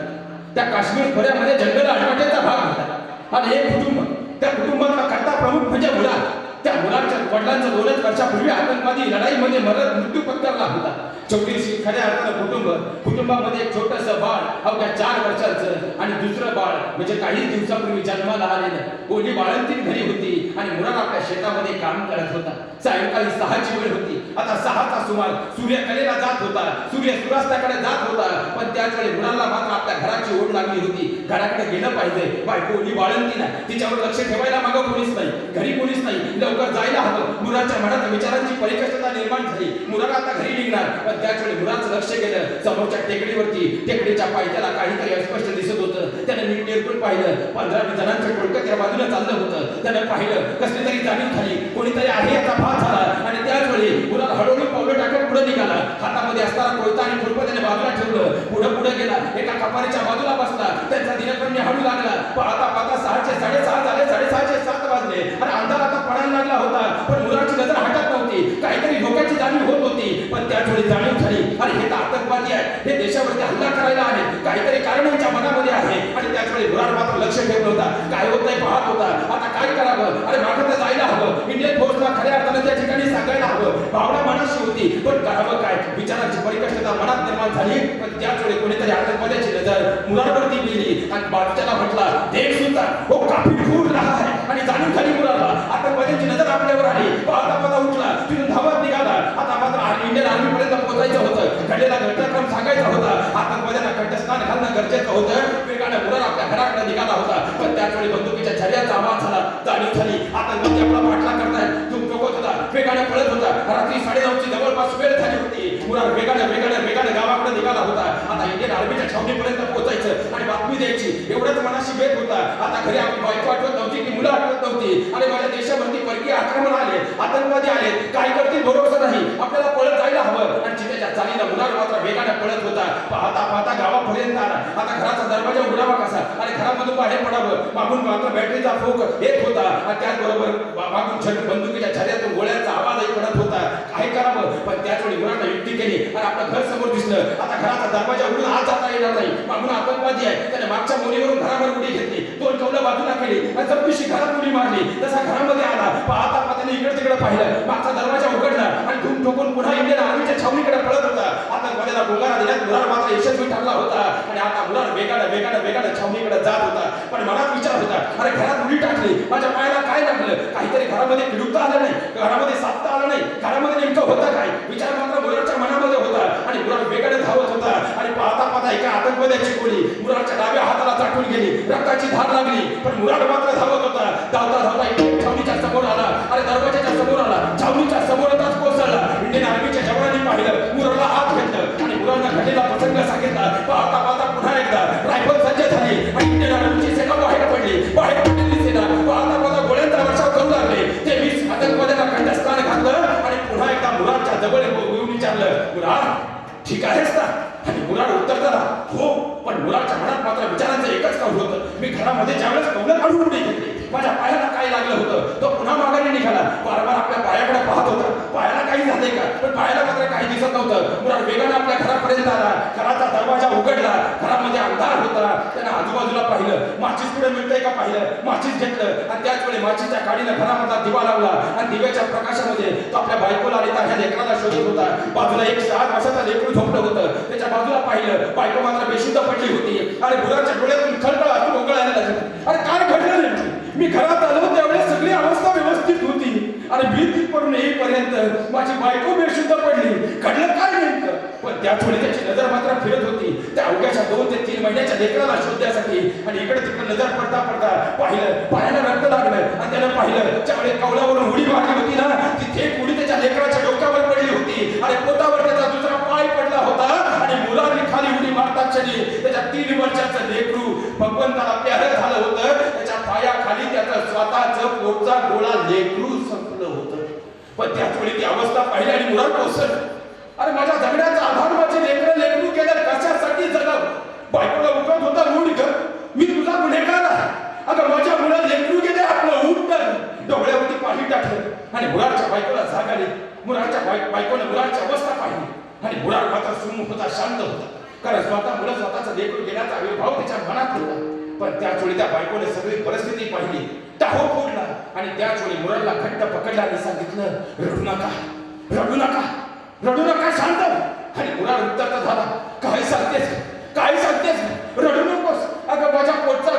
त्या काश्मीर खोऱ्यामध्ये जंगल आठवड्याचा भाग होता आणि एक कुटुंब, त्या कुटुंबाचा कर्ता प्रमुख म्हणजे मुला. त्या मुलाच्या वडिलांचं 2 वर्षापूर्वी आतंकवादी लढाईमध्ये मृत्यू पत्करला होता. छोटीशी खऱ्या अर्थानं कुटुंबामध्ये एक छोटंसं बाळ अवघ्या 4 वर्षाचं आणि दुसरं बाळ म्हणजे काही दिवसापूर्वी जन्माला आलेलं ओली बाळंतीण घरी होती आणि मुलाला आपल्या शेतामध्ये काम करत होता. सायंकाळी 6ची वेळ होती. आता 6चा सुमार सूर्य कलेला जात होता, सूर्य सूर्यास्ताकडे जात होता. पण त्याच वेळी मुलाला मात्र आपल्या घराची ओढ लागली होती, घराकडे गेलं पाहिजे. बायको ओली बाळंतीण आहे, तिच्यावर लक्ष ठेवायला मागं कोणीच नाही, घरी कोणीच नाही, लवकर जायला हवं. मुलाच्या मनात विचारांची परिकल्पना निर्माण झाली. मुलाला आता घरी निघणार पण त्याच वेळी मुलाचं लक्ष गेलं समोरच्या टेकडीवरती. टेकडीच्या पायथ्याला काहीतरी अस्पष्ट दिसत होतं. त्याने नीट नेरकून पाहिलं, 15-20 जणांचं टोळकं त्या बाजूला चाललं होतं. त्याने पाहिलं, कसली तरी जाणीव झाली, कोणीतरी आहे याचा भास झाला. आणि त्याच वेळी मुलाला हळूहळू पावलं टाकत पुढे निघाला. हातामध्ये असताना कोयता आणि खुरपं त्याने बाजूला ठेवलं, पुढे गेला, एका कपारीच्या बाजूला बसला. त्यांचा दिनक्रम हळू लागला. पाहता 6चे 6:30 झाले, 6:30चे 7 वाजले आणि अंधार आता पडायला लागला होता. पण मुलाची नजर हटत नव्हती, काहीतरी धोक्याची जाणीव होत होती. पण त्याच वेळी जाणीव झाली, आणि हे तर आतंकवादी आहे, हे देशावरती हल्ला करायला आले, काहीतरी कारण यांच्या मनामध्ये आहे. आणि त्याचवेळी मुरार मात्र लक्ष ठेवलं होता, काय होत नाही पाहत होता. आता काय करावं, अरे मागं तर जायला हवं, इंडियन फोर्सला खऱ्या अर्थानं त्या ठिकाणी सांगायला हवं. भावना मनाशी होती, पण करावं काय, विचारांची परिकष्टता मनात निर्माण झाली. पण त्याच वेळी कोणीतरी आतंकवाद्याची नजर मुरारवरती गेली आणि बादशाला म्हटला, देख सुद्धा हो काफी दूर रहा है. आणि जाणून झाली मुरारला, आतंकवाद्यांची नजर आपल्यावर आली. पाहता पाहता उठला, तिथून धावत निघाला. आता मात्र इंडियन आर्मी पर्यंत पोहोचायचं होतं, घडलेला घटनाक्रम सांगायचा होता, आतंकवाद्यांना कंठस्नान घालणं गरजेचं होतं. वेगानं मुरार आपल्या घराकडे निघाला होता, पण त्याच वेळी बंदुकीच्या छर्याचा आवाज झाला. जाणीव झाली, आतंकवादी आपला पाठला करतायत. तो टोकत होता, वेगानं पळत होता. रात्री 9:30ची जवळपास वेळ झाली होती. मुरार वेगानं गावाकडे निघाला होता. आता इंडियन आर्मीच्या छावणीपर्यंत पोहोचायचं आणि बातमी द्यायची, एवढंच मनाशी बेत होता. आता घरी आपली बायको आठवत नव्हती, की मुलं आठवत नव्हती. आणि माझ्या देशावरती परकीय आक्रमण आले, आतंकवादी आले, काय करतील भरोसा नाही, आपल्याला पळत जायला हवं. आणि चितेच्या चालीला मुरार मात्र वेगानं पळत होता. पाहता पाहता गावापर्यंत आला. आता घराचा दरवाजा उघडावा कसा, आणि घरामधून बाहेर पडावं, मागून मात्र बॅटरीचा फोक येत होता. आणि त्याचबरोबर मागून बंदुकीच्या छर्यातून गोळ्यांचा आवाजही पडत होता. काय करावं, पण त्याच वेळी मुरारनं युक्ती केली आणि आपलं घर समोर दिसलं. आता घराचा दरवाजा उघडून आत जाता येणार नाही, मागून आतंकवादी आहे. त्याने मागच्या मोरीवरून घरावर उडी घेतली, 2 कौलं बाजूला केली आणि जबरीशी घरात उडी मारली. तसा घरामध्ये आला. पाहता पाहता इकडे तिकडे पाहिलं, मागचा दरवाजा उघडला आणि धूम ठोकून पुन्हा इंडियन आर्मीच्या छावणीकडे पळत होता. आतंकवाद्याला गोंगारा देण्यात मुरार मात्र यशस्वी ठरला होता. आणि आता मुरार वेगानं छावणीकडे जात होता. पण मनात विचार होता, अरे घरात उडी टाकली, माझ्या पायाला काय लागलं, काहीतरी घरामध्ये किडूकता आलं नाही, घरामध्ये सापता आलं नाही, घरामध्ये नेमकं होतं काय, विचार मात्र मुरारच्या मनामध्ये होता. आणि मुरार वेगाने धावत होता. आणि पाहता पाहता एका आतंकवाद्याची गोळी मुरारच्या डाव्या हाताला चाटून गेली, रक्ताची धार लागली. पण मुरार मात्र धावत होता. धावता छावणीच्या समोर आला. अरे दरवाजाच्या समोर आला, छावणीच्या समोरच कोसळला. इंडियन आर्मीच्या जवानांनी पाहिलं, मुरारला आत घेतलं आणि मुरारनं घडलेला प्रसंग सांगितला. पाहता पाहता पुन्हा एकदा रायफल सज्ज झाली आणि इंडियन आर्मीची सेना बाहेर पडलेली सेना पाहता पाहता गोळ्यांचा वर्षाव करू लागले. ते 20 आतंकवाद्यांना कंठस्नान घातलं आणि पुन्हा एकदा मुरारच्या जवळ येऊन विचारलं, मुरार ठीक आहेस ना? आणि मुरार उत्तर दिला, हो. पण मुरारच्या मनात मात्र विचारांचं एकच कौल होतं, मी घरामध्ये ज्यावेळेस कौलं काढून उडी घेतली, माझ्या पायाला काय लागलं होतं. तो पुन्हा माघारी निघाला, वारंवार आपल्या पायाकडे पाहत होता, पायाला काही झाले का, पण पायाला मात्र काही दिसत नव्हतं. मुरार वेगानं आपल्या घरापर्यंत आला. घराचा दरवाजा उघडला, घरामध्ये अंधार होता. त्यानं आजूबाजूला पाहिलं, माचीस पुढे मिळतंय का पाहिलं, माचीस घेतलं आणि त्याच वेळी माचीच्या काडीनं घरामधला दिवा लावला. आणि दिव्याच्या प्रकाशामध्ये तो आपल्या बायकोला आणि त्या लेकराला शोधत होता. बाजूला एक 7 वर्षाचा लेकरू झोपलं होतं, त्याच्या बाजूला पाहिलं, बायको मात्र बेशुद्ध पडली होती. आणि मुरारच्या डोळ्यातून खळखळ अजून ओघळायला लागली. अरे काय घडलं नाही, मी घरात आलो त्यावेळेस सगळी अवस्था व्यवस्थित होती आणि भीती पडून येईपर्यंत माझी बायको बेशुद्ध पडली, घडलं काय नेमकं. पण त्याच वेळी त्याची नजर मात्र फिरत होती त्या अवघ्याच्या 2 ते 3 महिन्याच्या लेकराला शोधण्यासाठी. आणि इकडे तिकडे नजर पडता पाहिलं, पायाला रक्त लागलं आणि त्यानं पाहिलं ज्यावेळी कौलावरून उडी मारली होती ना, ती थेट उडी त्याच्या लेकराच्या डोक्यावर पडली होती आणि पोटावर त्याचा दुसरा पाय पडला होता. आणि मुलांनी खाली उडी मारता क्षणी त्याच्या 3 वर्षाचं लेकरू भगवंताला प्यारं झालं होतं. त्याच्या पायाखाली त्याचं स्वतःचं पोटचा गोळा लेकरू संपलं होतं. पण त्याच वेळी ती अवस्था पाहिली आणि मुरार कोसळलं. अरे माझ्या जगण्याचा आधार माझे लेकरू केलं, कशासाठी जगावं. बायकोला उठवत होता, उठ ग, मी तुझा गुन्हेगार आहे. अगं माझ्या मुलाला लेकरू गेले, आपलं उठ तर. डोळ्यावरती पाणी टाकलं आणि मुरारच्या बायकोला जाग आली. मुरारच्या बायकोने मुरारची अवस्था पाहिली आणि मुरार मात्र सुमुख होता, शांत होता. कारण मुलं स्वतःचा लेकरू गेल्याचा आविर्भाव त्याच्या मनात होता. पण त्याच वेळी त्या बायकोने सगळी परिस्थिती पाहिली, टाहो फोडला आणि त्याच वेळी मुरारला घट्ट पकडला आणि सांगितलं, रडू नका, रडू नका, रडू नका, शांत. आणि मुरार उत्तर झाला, काय सांगतेस, रडू नकोस. अगं माझ्या पोटचा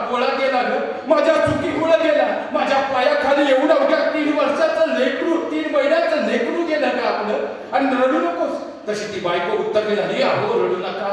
गोळा गेला ग, माझ्या चुकीमुळे गेला. माझ्या पायाखाली एवढं अवघ्या 3 वर्षाचं लेकरू, 3 महिन्याचं लेकरू गेलं का आपलं, आणि रडू नकोस. तशी ती बायको उत्तर दिली, अहो रडू नका,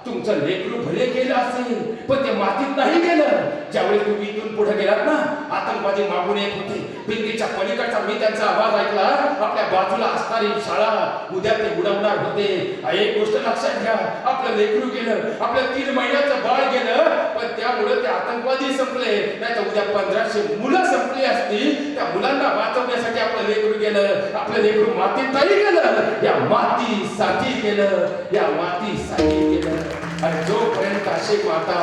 तुमचं लेकरू भले गेलं असेल पण ते मातीत नाही गेलं. ज्यावेळी तुम्ही इथून पुढे गेलात ना, आतंकवादी मागून येत होते, भिंतीच्या पलीकडचा मी त्यांचा आवाज ऐकला, आपल्या बाजूला असणारी शाळा उद्या ते उडवणार होते. एक गोष्ट लक्षात घ्या, आपलं लेकरू गेलं, आपलं 3 महिन्याचं बाळ गेलं, पण त्यामुळे ते आतंकवादी संपले. नाही तर उद्या 1500 मुलं संपली असती. त्या मुलांना वाचवण्यासाठी आपलं लेकरू गेलं, आपलं लेकरू मातीत नाही गेलं, या मातीसाठी गेलं, या मातीसाठी गेलं. आणि जोपर्यंत अशी माता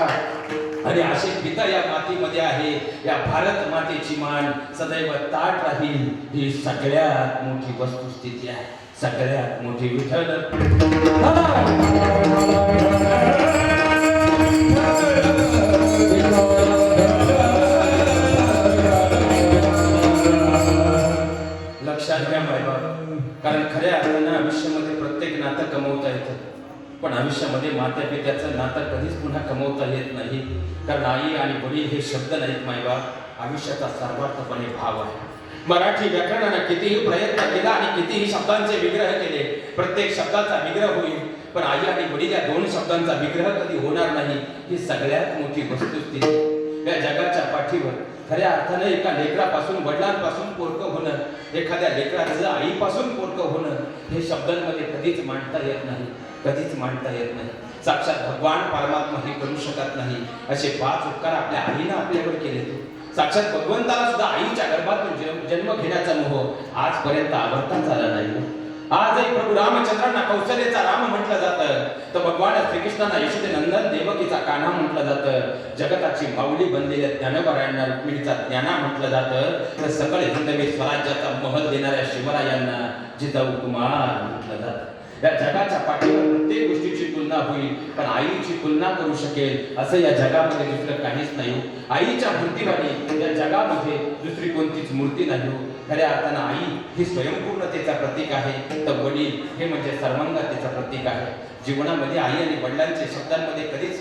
आणि असे पिता या मातीमध्ये आहे, या भारत मातेची मान सदैव ताट राहील. ही सगळ्यात मोठी वस्तुस्थिती आहे, सगळ्यात मोठी विठ्ठल. लक्षात घ्या मायबाप, कारण खऱ्या अर्थानं आयुष्यामध्ये प्रत्येक नातं कमवता येतं, पण आयुष्यामध्ये माता पित्याचं नातं कधीच पुन्हा कमवता येत नाही. कारण आई आणि वडील हे शब्द नाहीत मायबाप, आयुष्याचा सर्वार्थपणे भाव आहे. मराठी व्याकरणानं कितीही प्रयत्न केला आणि कितीही शब्दांचे विग्रह केले, प्रत्येक शब्दाचा विग्रह होईल, पण आई आणि वडील या दोन शब्दांचा विग्रह कधी होणार नाही. ही सगळ्यात मोठी वस्तुस्थिती या जगाच्या पाठीवर. खऱ्या अर्थानं एका लेकरापासून, वडिलांपासून पोरकं होणं, एखाद्या लेकराचं आईपासून पोरकं होणं, हे शब्दांमध्ये कधीच मांडता येत नाही, कधीच मांडता येत नाही. साक्षात भगवान परमात्मा हे करू शकत नाही. असे 5 उपकार आपल्या आईनं आपल्यावर केले. साक्षात भगवंताला सुद्धा आईच्या गर्भातून जन्म घेण्याचा मोह आजपर्यंत आवरता झाला नाही. आजही प्रभू रामचंद्रांना कौशल्याचा राम म्हटलं जातं, तर भगवान श्रीकृष्णांना यशोदेनंदन देवकीचा कान्हा म्हटलं जातं. जगताची माऊली बनलेल्या ज्ञानोबारायांना रुक्मिणीचा ज्ञाना म्हटलं जातं, तर सकळ हिंदवी स्वराज्याचा महल देणाऱ्या शिवरायांना जिजाऊ कुमार म्हटलं जातं. या जगाच्या पाठीवर प्रत्येक गोष्टीची तुलना होईल, पण आईची तुलना करू शकेल असं या जगामध्ये दुसरं काहीच नाही. आईच्या मूर्तीवाणी या जगामध्ये दुसरी कोणतीच मूर्ती नाही. खऱ्या अर्थानं आई ही स्वयंपूर्णतेचा प्रतीक आहे, तर वडील हे म्हणजे सर्वांगतेचा प्रतीक आहे. जीवनामध्ये आई आणि वडिलांच्या शब्दांमध्ये कधीच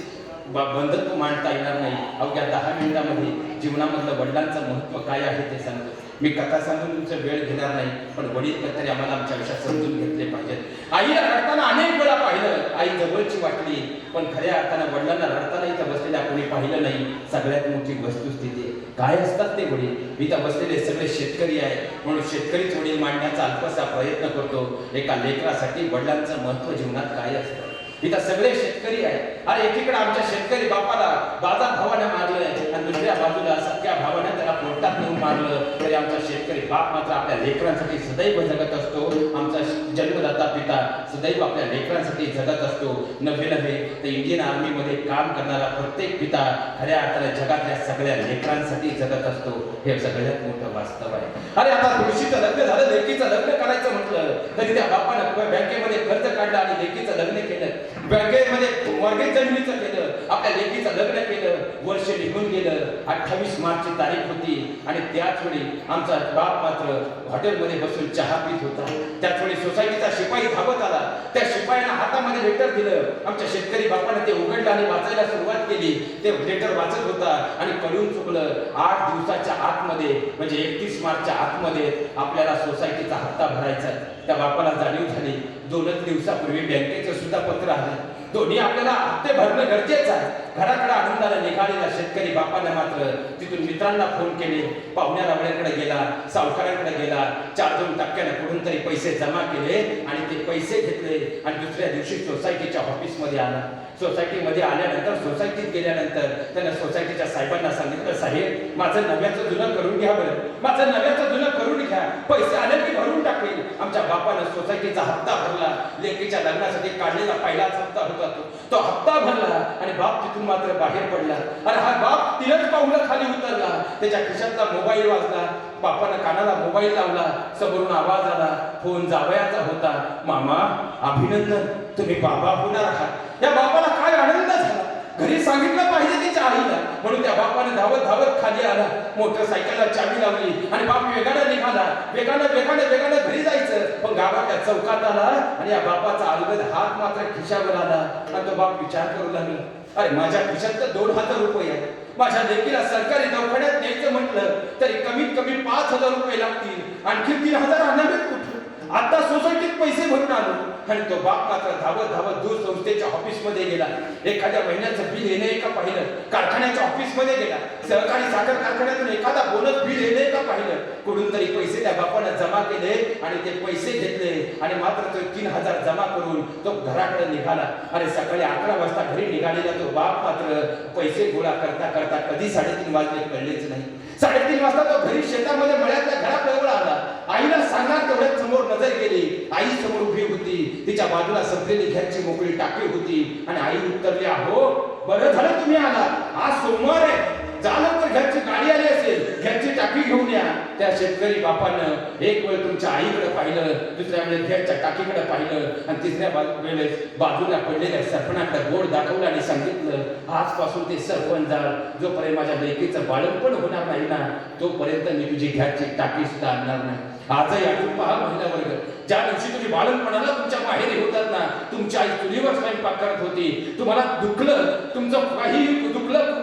बंधत्व मांडता येणार नाही. अवघ्या 10 मिनिटांमध्ये जीवनामधलं वडिलांचं महत्त्व काय आहे ते सांगतो. मी कथा सांगून तुमचा वेळ घेणार नाही, पण वडील तरी आम्हाला आमच्या आयुष्यात समजून घेतले पाहिजेत. आईला रडताना अनेक वेळा पाहिलं, आई जवळची वाटली, पण खऱ्या अर्थानं वडिलांना रडताना इथं बसलेल्या कोणी पाहिलं नाही. सगळ्यात मोठी वस्तुस्थिती काय असतात ते वडील. इथं बसलेले सगळे शेतकरी आहे, म्हणून शेतकरीच वडील मांडण्याचा अल्पसा प्रयत्न करतो. एका लेकरासाठी वडिलांचं महत्त्व जीवनात काय असतं. इथं सगळे शेतकरी आहे. अरे एकीकडे आमच्या शेतकरी बापाला बाजार भावाने मारलंय आणि दुसऱ्या बाजूला सख्या भावाने त्याला पोटात नेऊन मारलं, तरी आमचा शेतकरी बाप मात्र आपल्या लेकरांसाठी सदैव जगत असतो. आमचा जन्मदाता पिता सदैव आपल्या लेकरांसाठी जगत असतो. नव्हे तर इंडियन आर्मीमध्ये काम करणारा प्रत्येक पिता खऱ्या अर्थाने जगातल्या सगळ्या लेकरांसाठी जगत असतो. हे सगळ्यात मोठं वास्तव आहे. अरे आता तुळशीचं लग्न झालं, लेकीचं लग्न करायचं म्हटलं तरी त्या बापानं बँकेमध्ये कर्ज काढलं आणि लेकीचं लग्न केलं. बँकेमध्ये मॉर्गेज जमिनीचं केलं, आपल्या लेकीचं लग्न केलं. वर्ष निघून गेलं. 28 मार्चची तारीख होती आणि त्याच वेळी आमचा बाप मात्र हॉटेलमध्ये बसून चहा पीत होता. त्याच वेळी सोसायटीचा शिपाई धावत आला. त्या शिपायानं हातामध्ये लेटर दिलं. आमच्या शेतकरी बापानं ते उघडलं आणि वाचायला सुरुवात केली. ते लेटर वाचत होता आणि कळून चुकलं. 8 दिवसाच्या आतमध्ये म्हणजे 31 मार्चच्या आतमध्ये आपल्याला सोसायटीचा हप्ता भरायचा. त्या बापाला जाणीव झाली. 2 दिवसापूर्वी बँकेचं सुद्धा पत्र आलं. दोन्ही आपल्याला हप्ते भरणं गरजेचं आहे. घराकडे आनंदाला निघालेला शेतकरी बापाने मात्र तिथून मित्रांना फोन केले, पाहुण्या रावण्याकडे गेला, सावकारांकडे गेला, 4-2% कुठून तरी पैसे जमा केले आणि ते पैसे घेतले आणि दुसऱ्या दिवशी सोसायटीच्या ऑफिसमध्ये आला. सोसायटीमध्ये आल्यानंतर, सोसायटीत गेल्यानंतर त्यानं सोसायटीच्या साहेबांना सांगितलं, साहेब माझं नव्याचं जुनं करून घ्या बरं, माझं नव्याचं जुनं करून घ्या, पैसे आले की भरून टाकेल. आमच्या बापानं सोसायटीचा हप्ता भरला. लेकीच्या लग्नासाठी काढलेला पहिलाच हप्ता होता तो हप्ता भरला आणि बाप तिथून मात्र बाहेर पडला. आणि हा बाप 3 पाऊलं खाली उतरला. त्याच्या खिशातला मोबाईल वाजला. बापानं कानाला मोबाईल लावला. समोरून आवाज आला. फोन जावयाचा होता. मामा अभिनंदन, तुम्ही बाबा होणार आहात. या बापाला काय आनंद झाला. घरी सांगितलं पाहिजे तिच्या आईला, म्हणून त्या बापाने धावत धावत खाली आला. मोटरसायकलला चावी लावली आणि बाप वेगानं निघाला. वेगानं घरी जायचं, पण गावाच्या चौकात आला आणि या बापाचा अलगद हात मात्र खिशावर आला. आणि तो बाप विचार करू लागला, अरे माझ्या खिशात तर 2000 रुपये आहेत. माझ्या लेकीला सरकारी दवाखान्यात न्यायचं म्हटलं तरी कमीत कमी 5000 रुपये लागतील. आणखी 3000 आणावेत कुठे. आता सोसायटीत पैसे भरून आलो आणि तो बाप मात्र धावत धावत दूर संस्थेच्या ऑफिसमध्ये गेला. एखाद्या महिन्याचं बिल येणे का पाहिलं. कारखान्याच्या ऑफिसमध्ये गेला. सहकारी साखर कारखान्यातून एखादा बोनस बिल येणे का पाहिलं. कुठून तरी पैसे त्या बापानं जमा केले आणि ते पैसे घेतले आणि मात्र तो 3000 जमा करून तो घराकडे निघाला. अरे सकाळी 11 वाजता घरी निघालेला तो बाप मात्र पैसे गोळा करता करता कधी 3:30 वाजले कळलेच नाही. 3:30 वाजता तो घरी शेतामध्ये मळ्यातल्या घराजवळ आला. आईला सांगणार तेवढ्यात समोर नजर गेली. आई समोर उभी होती. तिच्या बाजूला संपलेली घ्याची मोकळी टाकी होती आणि आई उत्तरली, अहो बरं झालं तुम्ही आला. आज सोमवार आहे. जा लवकर, घरची गाडी आली असेल, घरची टाकी घेऊन या. त्या शेतकरी बापानं एक वेळ तुमच्या आईकडे पाहिलं, दुसऱ्या वेळेस घरच्या टाकीकडे पाहिलं आणि तिसऱ्या वेळेस बाजूला पडलेल्या सरपणाकडे बोट दाखवलं आणि सांगितलं, आजपासून ते सरपण झाड, जोपर्यंत माझ्या लेकीचं बाळपण होणार नाही ना, तोपर्यंत मी तुझी घरची टाकी सुद्धा आणणार नाही. आजही आठवून पहा महिला वर्ग, ज्या दिवशी तुम्ही बाळणपणाला तुमच्या माहेरी होतात ना, तुमची आई चुलीवर स्वयंपाक करत होती, तुम्हाला दुखलं, तुमचं काही दुखलं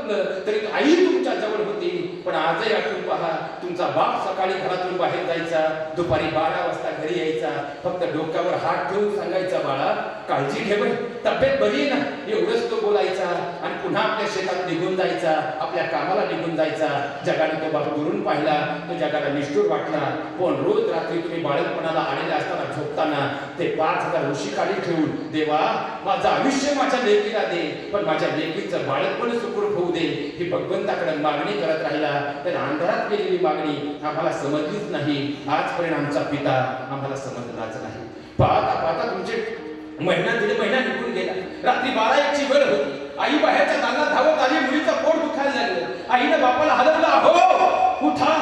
तरी आई तुमच्या जवळ होती. पण आजही आठवून पहा, तुमचा बाप सकाळी घरातून बाहेर जायचा, दुपारी 12 वाजता घरी यायचा, फक्त डोक्यावर हात ठेवून सांगायचा, बाळा काळजी घे बरं, तब्येत बरी आहे ना, एवढंच तो बोलायचा आणि पुन्हा आपल्या शेतात निघून जायचा, आपल्या कामाला निघून जायचा. जगाने तो बाप दुरून पाहिला, तो जगाला निष्ठुर वाटला. पण रोज रात्री तुम्ही बाळणपणाला आलेले असताना झोपताना ते 5,000 उशिकाली ठेवून, देवा माझं आयुष्य माझ्या लेकीला दे, पण माझ्या लेकीचं बाळपण सुखरूप होऊ दे, ही भगवंताकडे मागणी करत राहिला. तर अंधारात केलेली मागणी आम्हाला समजलीच नाही. आजपर्यंत आमचा पिता आम्हाला समजलाच नाही. पाहता पाहता तुमचे महिना दीड महिना निघून गेला. रात्री 12-1ची वेळ होती. आई बाहेरच्या दारात धावत आली, मुलीचं पोट दुखायला लागलं. आईने बापाला हलवलं, हो उठा,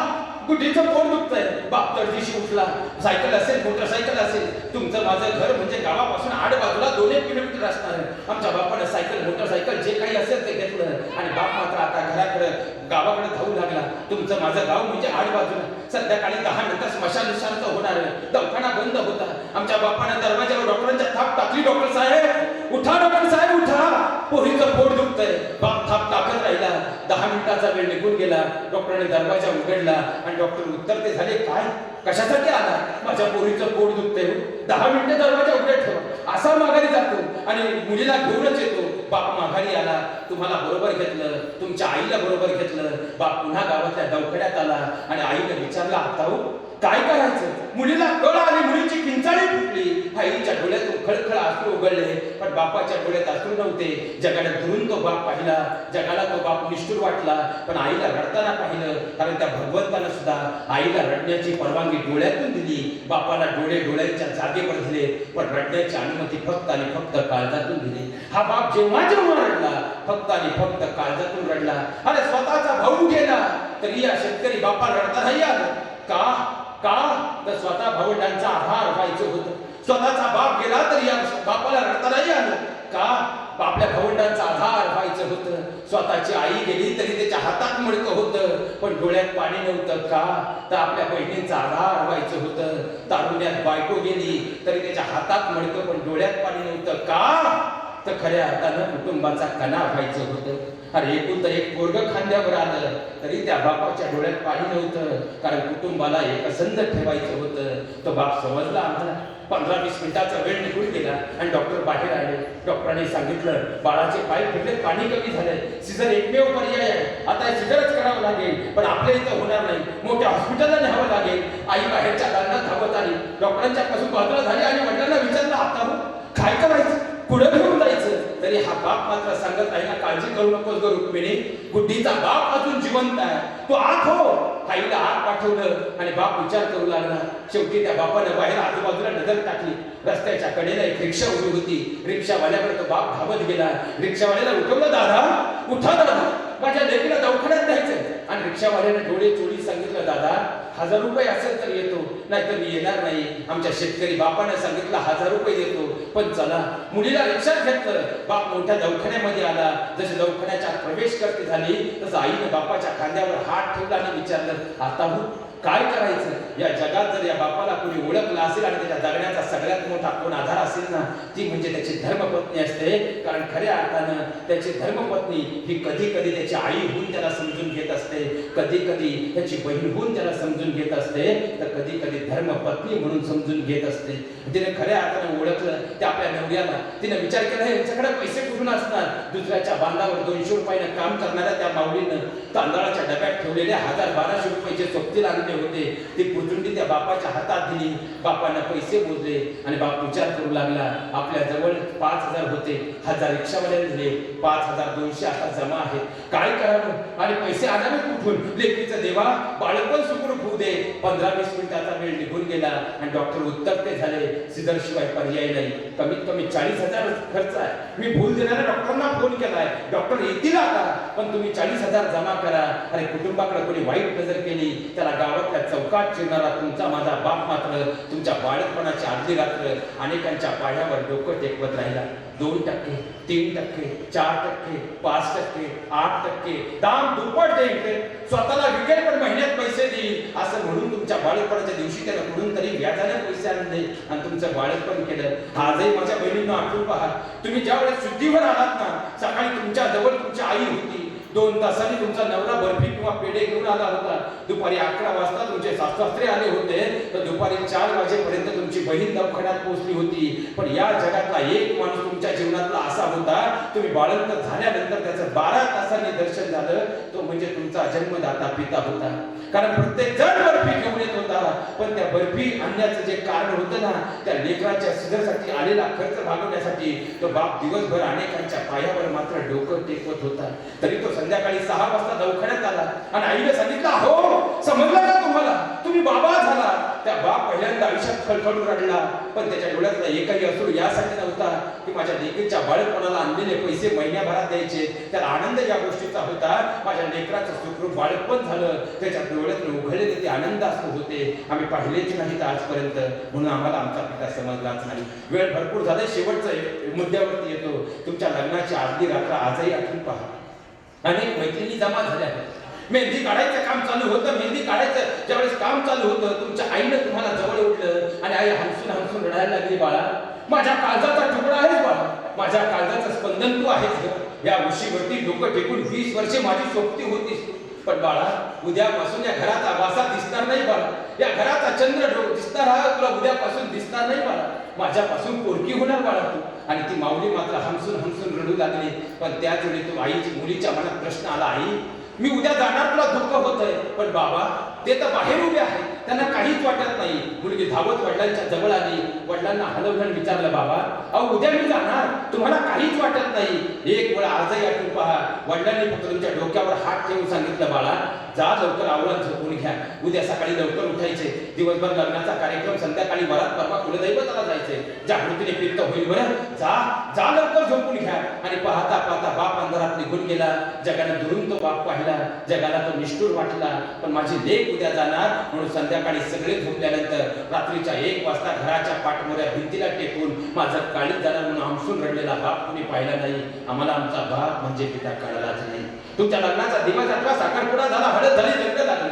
गुड्डीचं पोट दुखतंय. बाप तडदिशी उठला. सायकल असेल, मोटरसायकल असेल, तुमचं माझं घर म्हणजे गावापासून 8 बाजूला 2-1 किलोमीटर असणार. आमच्या बापानं सायकल मोटरसायकल जे काही असेल ते घेतलं आणि बाप मात्र आता घराकडे गावाकडे धावू लागला. तुमचं माझं गाव म्हणजे 8 बाजूला. संध्याकाळी 10 नंतर स्मशान निशांत होणार, दवाखाना बंद होता. आमच्या बापानं दरवाजावर डॉक्टरांच्या थाप टाकली, डॉक्टर साहेब उठा, डॉक्टर साहेब उठा, पोरीचं पोट दुखतंय. बाप थाप टाकत राहिला. 10 मिनिटाचा वेळ निघून गेला. डॉक्टरने दरवाजा उघडला आणि डॉक्टर उत्तर ते झाले, काय कशासाठी आला? माझ्या पोरीचं पोट दुखतंय. 10 मिनिटं दरवाजा उघडे ठेवा. असा माघारी जातो आणि मुलीला घेऊनच येतो. बाप माघारी आला, तुम्हाला बरोबर घेतलं, तुमच्या आईला बरोबर घेतलं. बाप पुन्हा गावातल्या दवाखान्यात आला आणि आईने विचारलं, आता हो काय करायचं? मुलीला कळ आली, मुलीची किंचाळी फुटली. आईच्या डोळ्यातून खळखळ अश्रू उघडले, पण बापाच्या डोळ्यात अश्रू नव्हते. जगाला दुरून तो बाप पाहिला, जगाला तो बाप निष्ठुर वाटला, पण आईला रडताना पाहिलं. कारण त्या भगवंतानं सुद्धा आईला रडण्याची परवानगी डोळ्यातून दिली, बापाला डोळे डोळ्यांच्या जागेवर दिले, पण रडण्याची अनुमती फक्त आणि फक्त काळजातून दिली. हा बाप जेव्हा जेव्हा रडला, फक्त आणि फक्त काळजातून रडला. अरे स्वतःचा भाऊ गेला तरी या शेतकरी बापा रडता नाही आलं. का? तर स्वतः भावंडांचा आधार व्हायचं होतं. स्वतःचा बाप गेला तरी या बापाला रडता नाही आलं. का? आपल्या भावंडांचा आधार व्हायचं होतं. स्वतःची आई गेली तरी त्याच्या हातात मडकं होतं, पण डोळ्यात पाणी नव्हतं. का? तर आपल्या बहिणींचा आधार व्हायचं होतं. तारुण्यात बायको गेली तरी त्याच्या हातात मडकं, पण डोळ्यात पाणी नव्हतं. का? तर खऱ्या अर्थानं कुटुंबाचा कणा व्हायचं होतं. अरे एकूण तर एक पोरगं खांद्यावर आलं तरी त्या बापाच्या डोळ्यात पाणी नव्हतं, कारण कुटुंबाला एकसंध ठेवायचं होतं. तो बाप समजला आम्हाला. 15-20 मिनिटाचा वेळ निघून गेला आणि डॉक्टर बाहेर आले. डॉक्टरांनी सांगितलं, बाळाचे पाय फुटले, पाणी कमी झालंय, सिझर एकमेव पर्याय आहे, आता सिझरच करावं लागेल. पण आपल्या इथं होणार नाही, मोठ्या हॉस्पिटलला न्यावं लागेल. आई बाहेरच्या दारात धावत आली, डॉक्टरांच्या पासून बाजूला झाली आणि वडिलांना विचारलं, आता काय करायचं, पुढे घेऊन जायचं? तरी हा बाप मात्र सांगत आहे ना, काळजी करू नकोस ग रुक्मिणी, गुड्डीचा बाप अजून जिवंत आहे, तू आत हो. आईला आत पाठवलं आणि बाप विचार करू लागला. शेवटी त्या बापानं बाहेर आजूबाजूला नजर टाकली. रस्त्याच्या कडेला एक रिक्षा उभी होती. रिक्षावाल्याकडे तो बाप धावत गेला. रिक्षावाल्याला उठवलं, दादा उठा, दादा माझ्या लेकीला दवाखान्यात जायचंय. आणि रिक्षावाल्याने डोळे चोळी सांगितलं, दादा 1000 रुपये असेल तर येतो, नाहीतर मी येणार नाही. आमच्या शेतकरी बापाने सांगितलं 1000 रुपये देतो, पण चला. मुलीला रिक्षात घेतलं. बाप मोठ्या दवाखान्यामध्ये आला. जशी दवाखान्याच्या प्रवेश करते झाली तसं आईने बापाच्या खांद्यावर हात ठेवला आणि विचारलं, आता हो काय करायचं? या जगात जर या बापाला कोणी ओळखलं असेल आणि त्याच्या जगण्याचा सगळ्यात मोठा कोण आधार असेल ना, ती म्हणजे त्याची धर्मपत्नी असते. कारण खऱ्या अर्थानं त्याची धर्मपत्नी ही कधी कधी त्याची आई होऊन त्याला समजून घेत असते, कधी कधी त्याची बहीण होऊन त्याला समजून घेत असते, तर कधी कधी धर्मपत्नी म्हणून समजून घेत असते. तिने खऱ्या अर्थानं ओळखलं त्या आपल्या नवऱ्याला. तिने विचार केला, यांच्याकडे पैसे कुठून असणार? दुसऱ्याच्या बांधावर 200 रुपयानं काम करणाऱ्या त्या माऊलीनं तांदळाच्या डब्यात ठेवलेले 1000-1200 रुपयाचे सोबतीला आणले होते. ती पुरचुंडी त्या बापाच्या हातात दिली. बापानं पैसे मोजले आणि बाप विचार करू लागला, आपल्या जवळ 5000 होते, 1000 रिक्षावाल्याने दिले, 5200 आता जमा आहेत, काय करावं आणि पैसे आणावे कुठून? लेकीचं देवा बाळपण सुखरूप होऊ दे. 15-20 मिनिटाचा वेळ निघून गेला आणि डॉक्टर उत्तरते झाले, सिझर शिवाय पर्याय नाही. कमीत कमी 40,000 खर्च आहे. मी भूल देणाऱ्या डॉक्टरांना फोन केलाय, डॉक्टर येतील आता, पण तुम्ही 40,000 जमा करा. अरे कुटुंबाकडे कोणी वाईट नजर केली, त्याला गावातल्या चौकात चिरणारा तुमचा माझा बाप मात्र तुमच्या बाळकपणाची आदली रात्र अनेकांच्या पायावर डोकं टेकवत राहिला. 2%, 3%, 4%, 5%, 8%, दाम दुप्पट देईल, स्वतःला विकेल पण महिन्यात पैसे देईल असं म्हणून तुमच्या बाळपणाच्या दिवशी त्याला कुठून तरी व्याजाने पैसे आणले आणि तुमचं बाळपण केलं. आजही माझ्या बहिणींना आठवून पहा, तुम्ही ज्या वेळेस शुद्धीवर आलात ना, सकाळी तुमच्या जवळ तुमची आई होती. 2 तासांनी तुमचा नवरा बर्फी किंवा पेढे घेऊन आला होता. दुपारी 11 वाजता तुमचे सासरे आले होते, तर दुपारी 4 वाजेपर्यंत तुमची बहीण दवाखान्यात पोहोचली होती. पण या जगातला एक माणूस तुमच्या जीवनातला असा होता, तुम्ही बाळंत झाल्यानंतर त्याचं 12 तासांनी दर्शन झालं, तो म्हणजे तुमचा जन्मदाता पिता होता. कारण प्रत्येक जण बर्फी घेऊन येत होता, पण त्या बर्फी आणण्याचं जे कारण होतं ना, त्या लेकराच्या सिझरसाठी आलेला खर्च भागवण्यासाठी तो बाप दिवसभर अनेकांच्या पायावर मात्र डोकं टेकवत होता. तरी तो संध्याकाळी 6 वाजता दवाखान्यात आला आणि आईने सांगितलं, हो समजलं का तुम्हाला, तुम्ही बाबा झाला. त्या बाप पहिल्यांदा आयुष्यात खळखळून रडला, पण त्याच्या डोळ्यातला एकही अश्रू यासाठी नव्हता की माझ्या लेकीच्या बाळपणाला आणलेले पैसे महिन्याभरात द्यायचे. त्याला आनंद या गोष्टीचा होता, माझ्या लेकराचं सुखरूप बाळपण झालं. त्याच्या डोळ्यात उघडलेले ते आनंद असू होते, आम्ही पाहिलेच नाहीत आजपर्यंत, म्हणून आम्हाला आमचा पिता समजलाच नाही. वेळ भरपूर झाले, शेवटचा मुद्द्यावरती येतो. तुमच्या लग्नाची आदली रात्र आजही आठवून पहा. अनेक मैत्रिणी जमा झाल्या. मेहंदी काढायचं काम चालू होतं. मेहंदी काढायचं ज्यावेळेस काम चालू होतं, तुमच्या आईनं तुम्हाला जवळ उठलं आणि आई हमसून हमसून रडायला लागली, बाळा माझ्या काळजाचा तुकडा आहेस, बाळा माझ्या काळजाचं स्पंदन तू आहेस. या उशीवरती डोकं टेकून 20 वर्षे माझी सोबती होतीस, पण बाळा उद्यापासून या घराचा वासा दिसणार नाही. बाळा या घराचा चंद्र दिसणार हा तुला उद्यापासून दिसणार नाही. बाळा माझ्यापासून पोरकी होणार बाळा तू. आणि ती माऊली मात्र हमसून हमसून रडू लागली. पण त्याच वेळी तू आईची मुलीच्या मनात प्रश्न आला, आई मी उद्या जाणार, तुला दुःख होतंय, पण बाबा ते तर बाहेर उभे आहेत, त्यांना काहीच वाटत नाही. मुलगी धावत वडिलांच्या जवळ आली, वडिलांना हलवून विचारलं, बाबा अहो उद्या मी जाणार, तुम्हाला काहीच वाटत नाही. एक वेळ आजही आठवून पहा, वडिलांनी फक्त तुमच्या डोक्यावर हात ठेवून सांगितलं, बाळा जा लवकर आवरून झोपून घ्या, उद्या सकाळी लवकर उठायचे, दिवसभर लग्नाचा कार्यक्रम, संध्याकाळी वरात, परवा कुलदैवताला जायचे, जागृतीने पित्त होईल, बरं जा जा लवकर झोपून घ्या. आणि पाहता पाहता बाप अंधारात निघून गेला. जगाला दुरून तो बाप पाहिला, जगाला तो निष्ठुर वाटला, पण माझी लेक उद्या जाणार म्हणून संध्याकाळी सगळे झोपल्यानंतर रात्रीच्या 1 वाजता घराच्या पाठमोऱ्या भिंतीला टेकून माझं काळीज जाणार म्हणून हमसून रडलेला बाप कुणी पाहिला नाही. आम्हाला आमचा बाप म्हणजे पिता कळलाच नाही. तुमच्या लग्नाचा दिवस आठवा, साखरपुडा झाला, हळद झाली, लग्न झालं.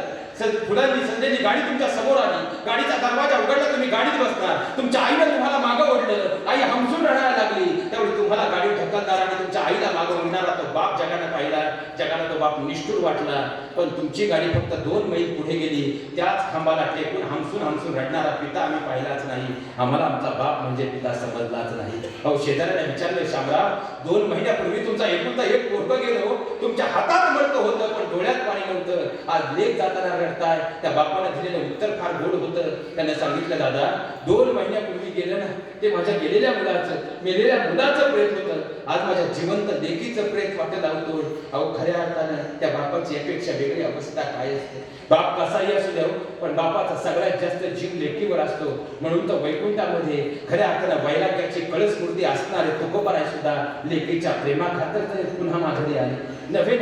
फुलांनी सजलेली गाडी तुमच्या समोर आली, गाडीचा दरवाजा उघडला, तुम्ही गाडीत बसणार, तुमच्या आईने तुम्हाला मागं ओढलं, आई हमसून रडायला लागली. त्यावेळी तुम्हाला गाडी ढकलणार आणि तुमच्या आईला मागं ओढणारा तो बाप जगाने पाहिला, जगाला तो बाप निष्ठुर वाटला. पण तुमची गाडी फक्त 2 मैल पुढे गेली, त्याच खांबाला टेकून हमसून हमसून रडणारा पिता आम्ही पाहिलाच नाही. आम्हाला आमचा बाप म्हणजे पिता समजलाच नाही. अहो शेजाऱ्याला विचारलं, शामराव 2 महिन्यापूर्वी तुमचा एकुलता एक पोरगं गेलो, तुमच्या हातात मळतं होतं पण डोळ्यात पाणी नव्हतं, आज लेक जाताना रडताय. त्या बापानं दिलेलं उत्तर फार गोड होतं. त्याने सांगितलं, दादा 2 महिन्यापूर्वी गेलं ना, ते माझ्या गेलेल्या मुलाचं, मेलेल्या मुलाचं प्रेत होतं, आज माझ्या जिवंत लेकीचं प्रेत वाटत आवतो. अहो खऱ्या अर्थानं त्या बापाची अपेक्षा वेगळी अवस्था काय असते. बाप कसाही असू द्या, पण बापाचा सगळ्यात जास्त जीव लेकीवर असतो. म्हणून तर वैकुंठामध्ये खऱ्या अर्थानं वैराग्याची कळस मूर्ती असणारे तुकोबाराय सुद्धा लेकीच्या प्रेमाखातर पुन्हा माघारी आले. नव्हे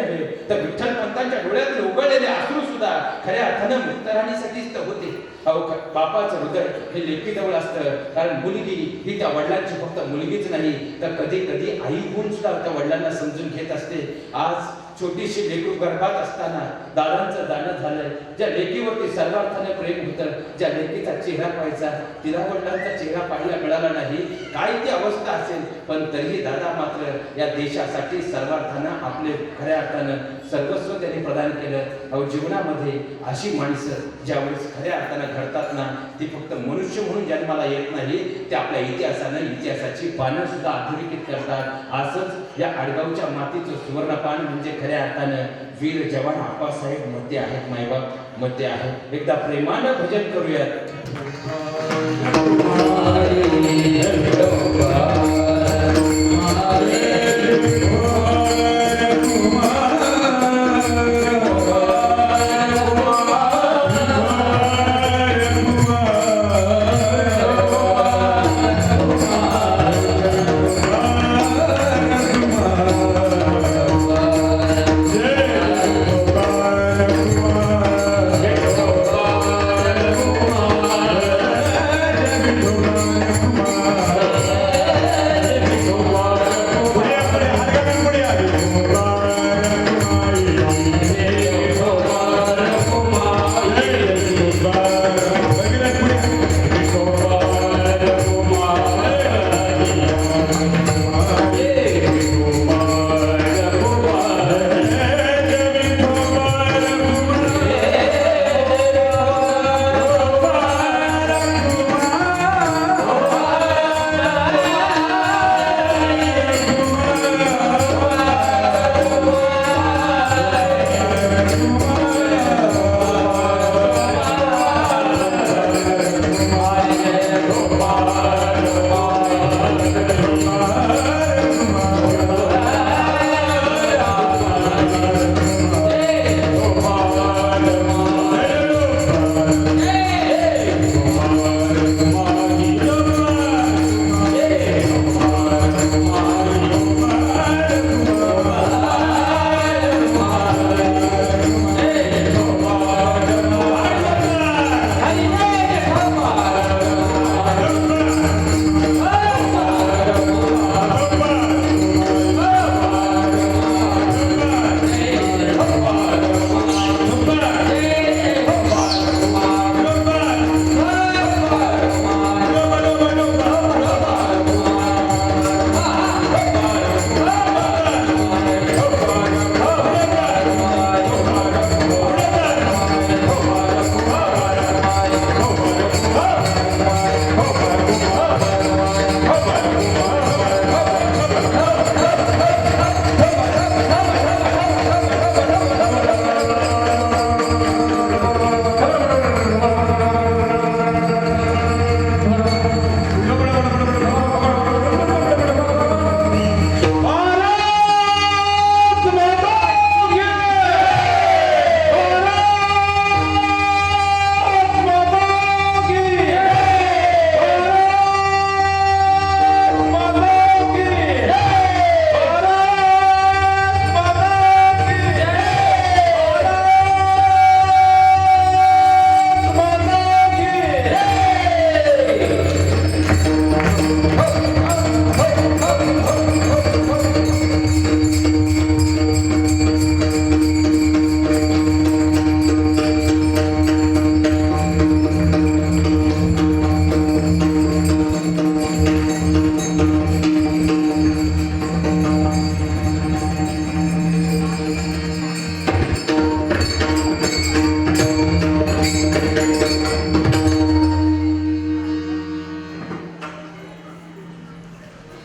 तर विठ्ठल पंतांच्या डोळ्यातून उघडलेले अश्रू सुद्धा खऱ्या अर्थानं मुक्तराणीसाठीच तर होते. अहो बापाचं हृदय हे लेकीजवळ असतं, कारण मुलगी ही त्या वडिलांची फक्त मुलगीच नाही, तर कधी कधी आई होऊन सुद्धा त्या वडिलांना समजून घेत असते. आज छोटीशी लेकरू गर्भात असताना दादांचं जाणं झालंय, ज्या लेकीवरती सर्वार्थाने प्रेम होतं, ज्या लेकीचा चेहरा पाहायचा, तिला वडिलांचा चेहरा पाहायला मिळाला नाही, काय ती अवस्था असेल, पण तरीही दादा मात्र या देशासाठी सर्वार्थानं आपले खऱ्या अर्थानं सर्वस्व त्यांनी प्रदान केलं. अहो जीवनामध्ये अशी माणसं ज्यावेळेस खऱ्या अर्थानं घडतात ना, ती फक्त मनुष्य म्हणून जन्माला येत नाही, ते आपल्या इतिहासाची पानं सुद्धा अधोरेखित करतात. असंच या आडगावच्या मातीचं सुवर्णपान म्हणजे खऱ्या अर्थानं वीर जवान आप्पासाहेब मध्ये आहेत, मायबाप मध्ये आहेत. एकदा प्रेमानं भजन करूयात.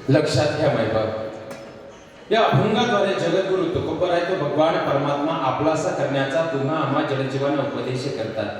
लक्षात घ्या मायबाप, या अभंगाद्वारे जगद्गुरु तुकोबराय तो भगवान परमात्मा आपलासा करण्याचा तुम्हा आम्हा जडजीवांना उपदेश करतात.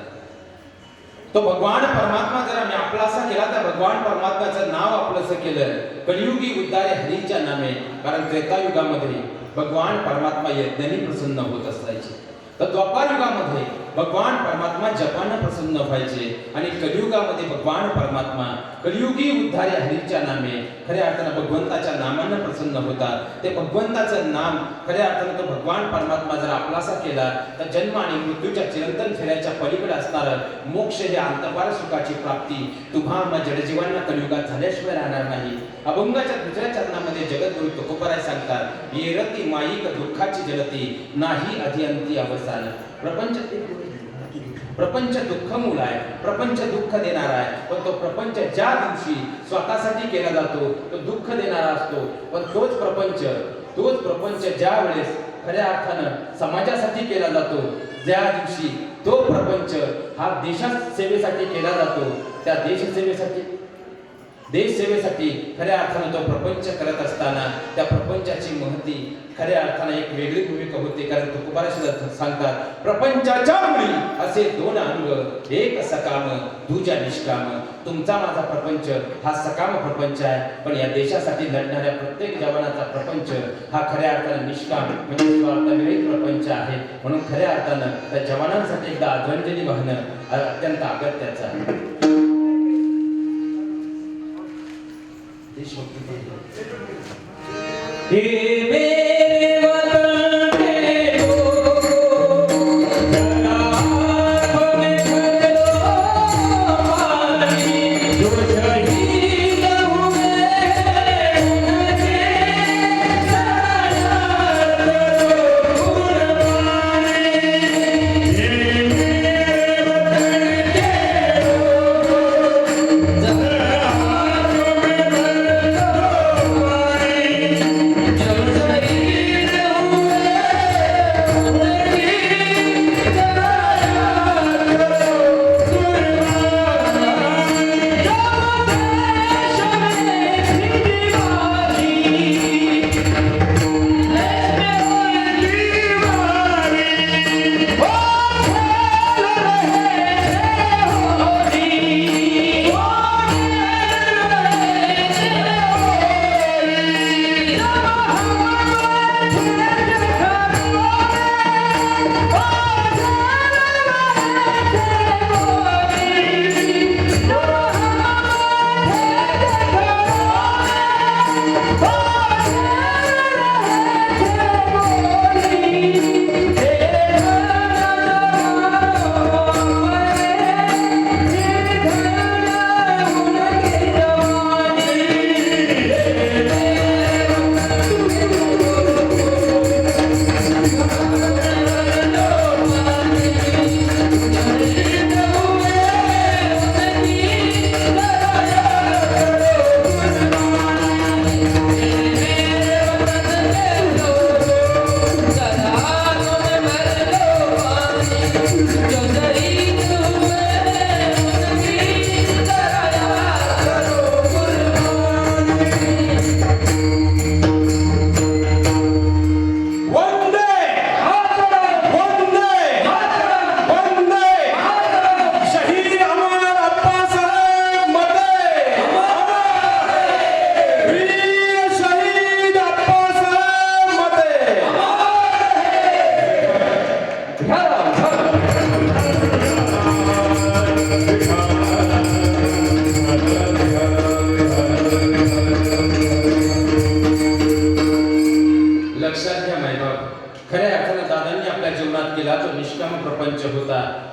तो भगवान परमात्मा जर आम्ही आपलासा केला तर भगवान परमात्म्याचं नाव आपलंसं केलं, कलियुगी उद्धारे हरीच्या नामे. कारण त्रेतायुगामध्ये भगवान परमात्मा यज्ञाने प्रसन्न होत असायचे, तर द्वापार युगामध्ये भगवान परमात्मा जपानं प्रसन्न व्हायचे आणि कलियुगामध्ये भगवान परमात्मा कलियुगी उद्धारे हरीच्या नामे खऱ्या अर्थानं भगवंताच्या नामानं प्रसन्न होतात. ते भगवंताचं नाम खऱ्या अर्थानं तो भगवान परमात्मा जर आपलासा केला तर जन्म आणि मृत्यूच्या चिरंतन फेऱ्याच्या पलीकडे असणारं मोक्ष हे अंतपार सुखाची प्राप्ती तुम्हा आम्हा जडजीवांना कलियुगात झाल्याशिवाय राहणार नाही. अभंगाच्या दुसऱ्या चरणामध्ये जगद्गुरु तुकोबराय सांगतात, येरती माईक दुःखाची जलती नाही अधिअंती अवसान. प्रपंच दुःख मूळ आहे, प्रपंच दुःख देणारा आहे, पण तो प्रपंच ज्या दिवशी स्वतःसाठी केला जातो तो दुःख देणारा असतो. पण तोच प्रपंच ज्या वेळेस खऱ्या अर्थानं समाजासाठी केला जातो, ज्या दिवशी तो प्रपंच हा देशसेवेसाठी केला जातो, त्या देशसेवेसाठी खऱ्या अर्थानं तो प्रपंच करत असताना त्या प्रपंचाची महती खऱ्या अर्थानं एक वेगळी भूमिका होते. कारण तुकोबाराय सांगतात, प्रपंचाच्या मुळी असे दोन अंग, एक सकाम दुजा निष्काम. तुमचा माझा प्रपंच हा सकाम प्रपंच आहे, पण या देशासाठी लढणाऱ्या प्रत्येक जवानाचा प्रपंच हा खऱ्या अर्थानं निष्काम म्हणजे स्वार्थविरहित प्रपंच आहे. म्हणून खऱ्या अर्थानं त्या जवानांसाठी एकदा आदरांजली वाहणं अत्यंत अगत्याचं आहे.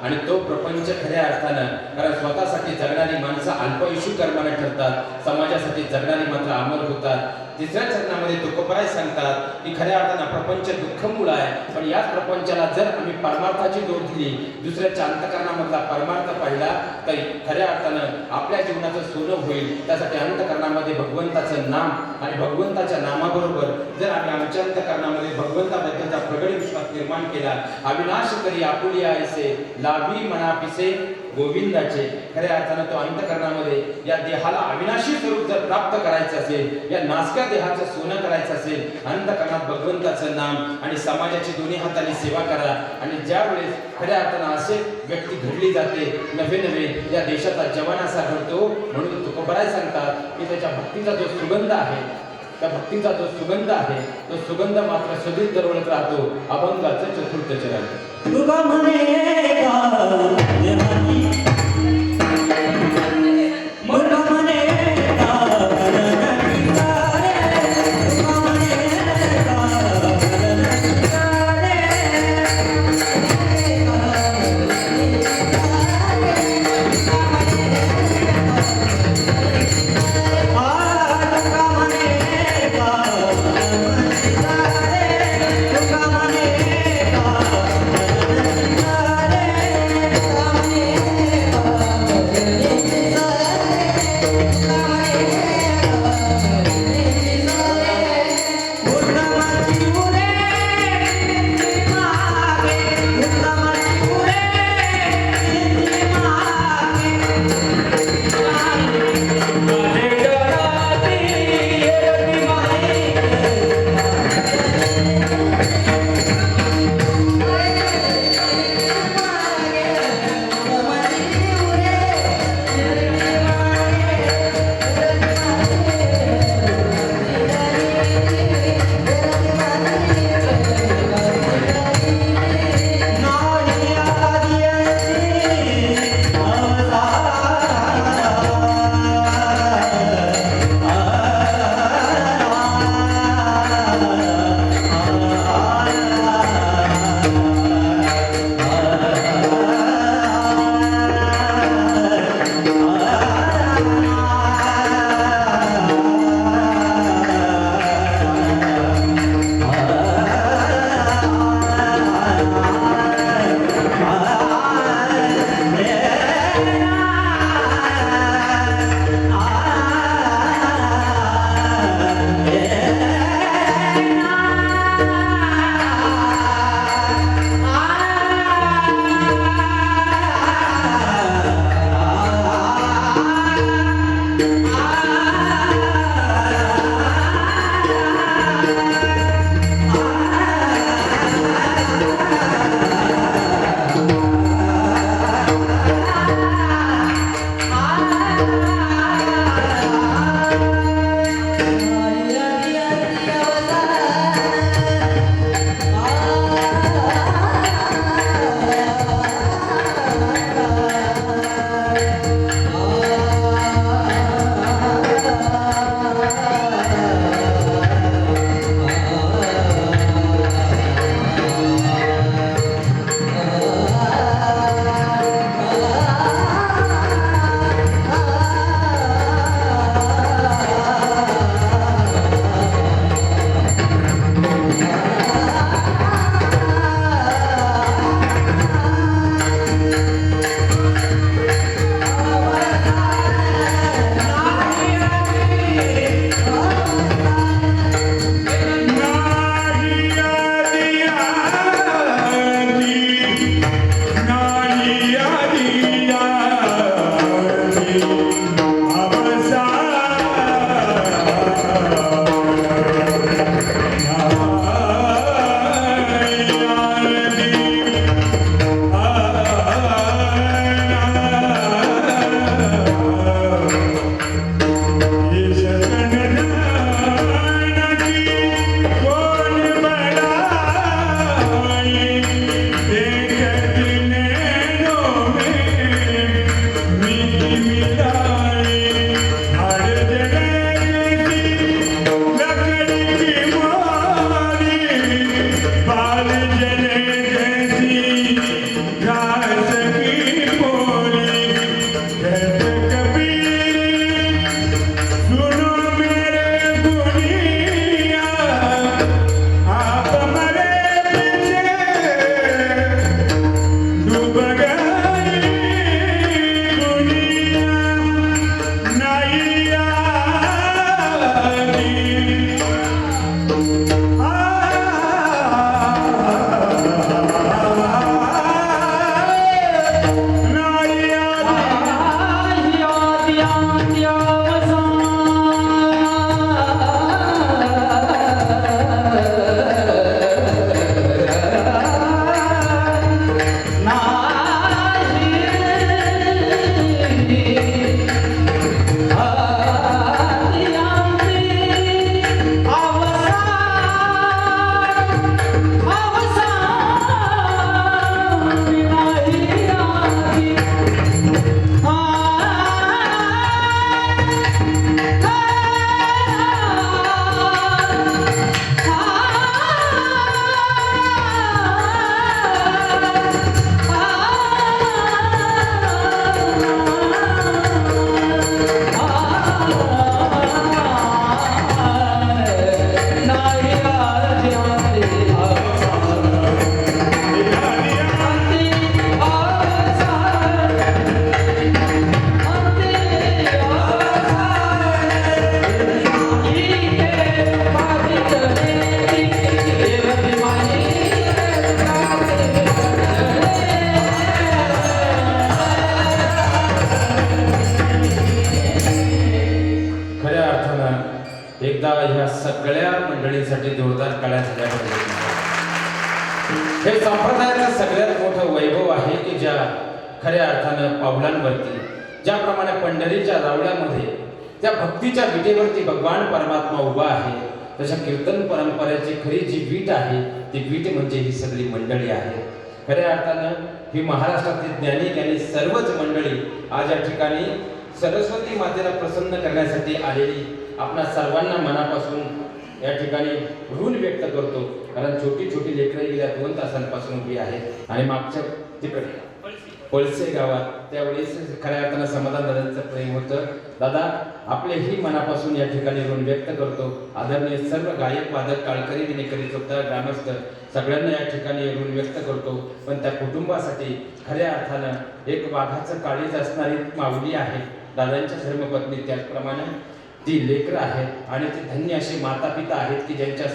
आणि तो प्रपंच खऱ्या अर्थानं कारण स्वतःसाठी जगणारी माणसं अल्पायुषी कर्माने ठरतात, समाजासाठी जगणारी मात्र अमर होतात. तिसऱ्या चरणामध्ये तुकोबराय सांगतात की खऱ्या अर्थानं प्रपंच दुःखमूळ आहे, पण याच प्रपंचाला जर आम्ही परमार्थाची जोड दिली, दुसऱ्याच्या अंतःकरणामधला परमार्थ पाहिला तर खऱ्या अर्थानं आपल्या जीवनाचं सोनं होईल. त्यासाठी अंतःकरणामध्ये भगवंताचं नाम आणि भगवंताच्या नामाबरोबर जर आम्ही आमच्या अंतःकरणामध्ये भगवंताबद्दलचा प्रगड विश्वास निर्माण केला, अविनाश करी आपुलिया ऐसे लाभी मनापिसे गोविंदाचे खऱ्या अर्थानं तो अंतःकरणामध्ये या देहाला अविनाशी स्वरूप जर प्राप्त करायचं असेल, या नासक्या देहाचं सोनं करायचं असेल, अंतःकरणात भगवंताचं नाम आणि समाजाची दोन्ही हाताने सेवा करा. आणि ज्या वेळेस खऱ्या अर्थानं असे व्यक्ती घडली जाते, नवे नवे या देशाचा जवान असा घडतो. म्हणून तुकोबराय सांगतात की त्याच्या भक्तीचा जो सुगंध आहे, त्या भक्तीचा जो सुगंध आहे, तो सुगंध मात्र सदैव दरवळत राहतो. अभंगाचं चतुर्थ चरण. तुका म्हणे का देवानी, मुर्गा म्हणे का गणपतीचा रे, तुका म्हणे का गणपतीचा रे, तुका म्हणे का गणपतीचा रे, तुका म्हणे का गणपतीचा रे, तुका म्हणे एकदा ह्या सगळ्या मंडळींसाठी जोरदार टाळ्या झाल्या पाहिजेत. हे संप्रदायाचं सगळ्यात मोठं वैभव आहे की ज्या खऱ्या अर्थानं पावलांवरती ज्याप्रमाणे पंढरीच्या रावळ्यामध्ये त्या भक्तीच्या विटेवरती भगवान परमात्मा उभा आहे, तशा कीर्तन परंपरेची खरी जी वीट आहे ती वीट म्हणजे ही सगळी मंडळी आहे. खऱ्या अर्थानं ही महाराष्ट्रातील ज्ञानी ज्ञानी सर्वच मंडळी आज या ठिकाणी सरस्वती मातेला प्रसन्न करण्यासाठी आलेली आपणा सर्वांना मनापासून या ठिकाणी ऋण व्यक्त करतो. कारण छोटी छोटी लेकरं गेल्या 2 तासांपासून उभी आहेत आणि मागच्या तिकडे पळसे गावात त्यावेळेस खऱ्या अर्थानं समाधान दादांचं प्रेम होतं. दादा आपलेही मनापासून या ठिकाणी ऋण व्यक्त करतो. आदरणीय सर्व गायक वादक काळकरी विनेकरी चोपदार ग्रामस्थ सगळ्यांना या ठिकाणी ऋण व्यक्त करतो. पण त्या कुटुंबासाठी खऱ्या अर्थानं एक वाघाचं काळीज असणारी माऊली आहे दादांच्या धर्मपत्नी, त्याचप्रमाणे ती लेकरं आहेत आणि ती धन्य अशी माता पिता आहेत की ज्यांच्या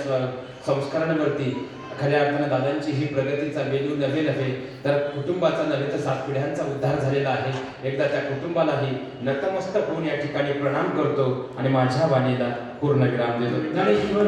संस्कारांवरती खऱ्या अर्थानं दादांची ही प्रगतीचा वेलू नव्हे तर कुटुंबाचा नव्हे तर 7 पिढ्यांचा उद्धार झालेला आहे. एकदा त्या कुटुंबालाही नतमस्तक होऊन या ठिकाणी प्रणाम करतो आणि माझ्या वाणीला पूर्ण विराम देतो. ज्ञानेश्वर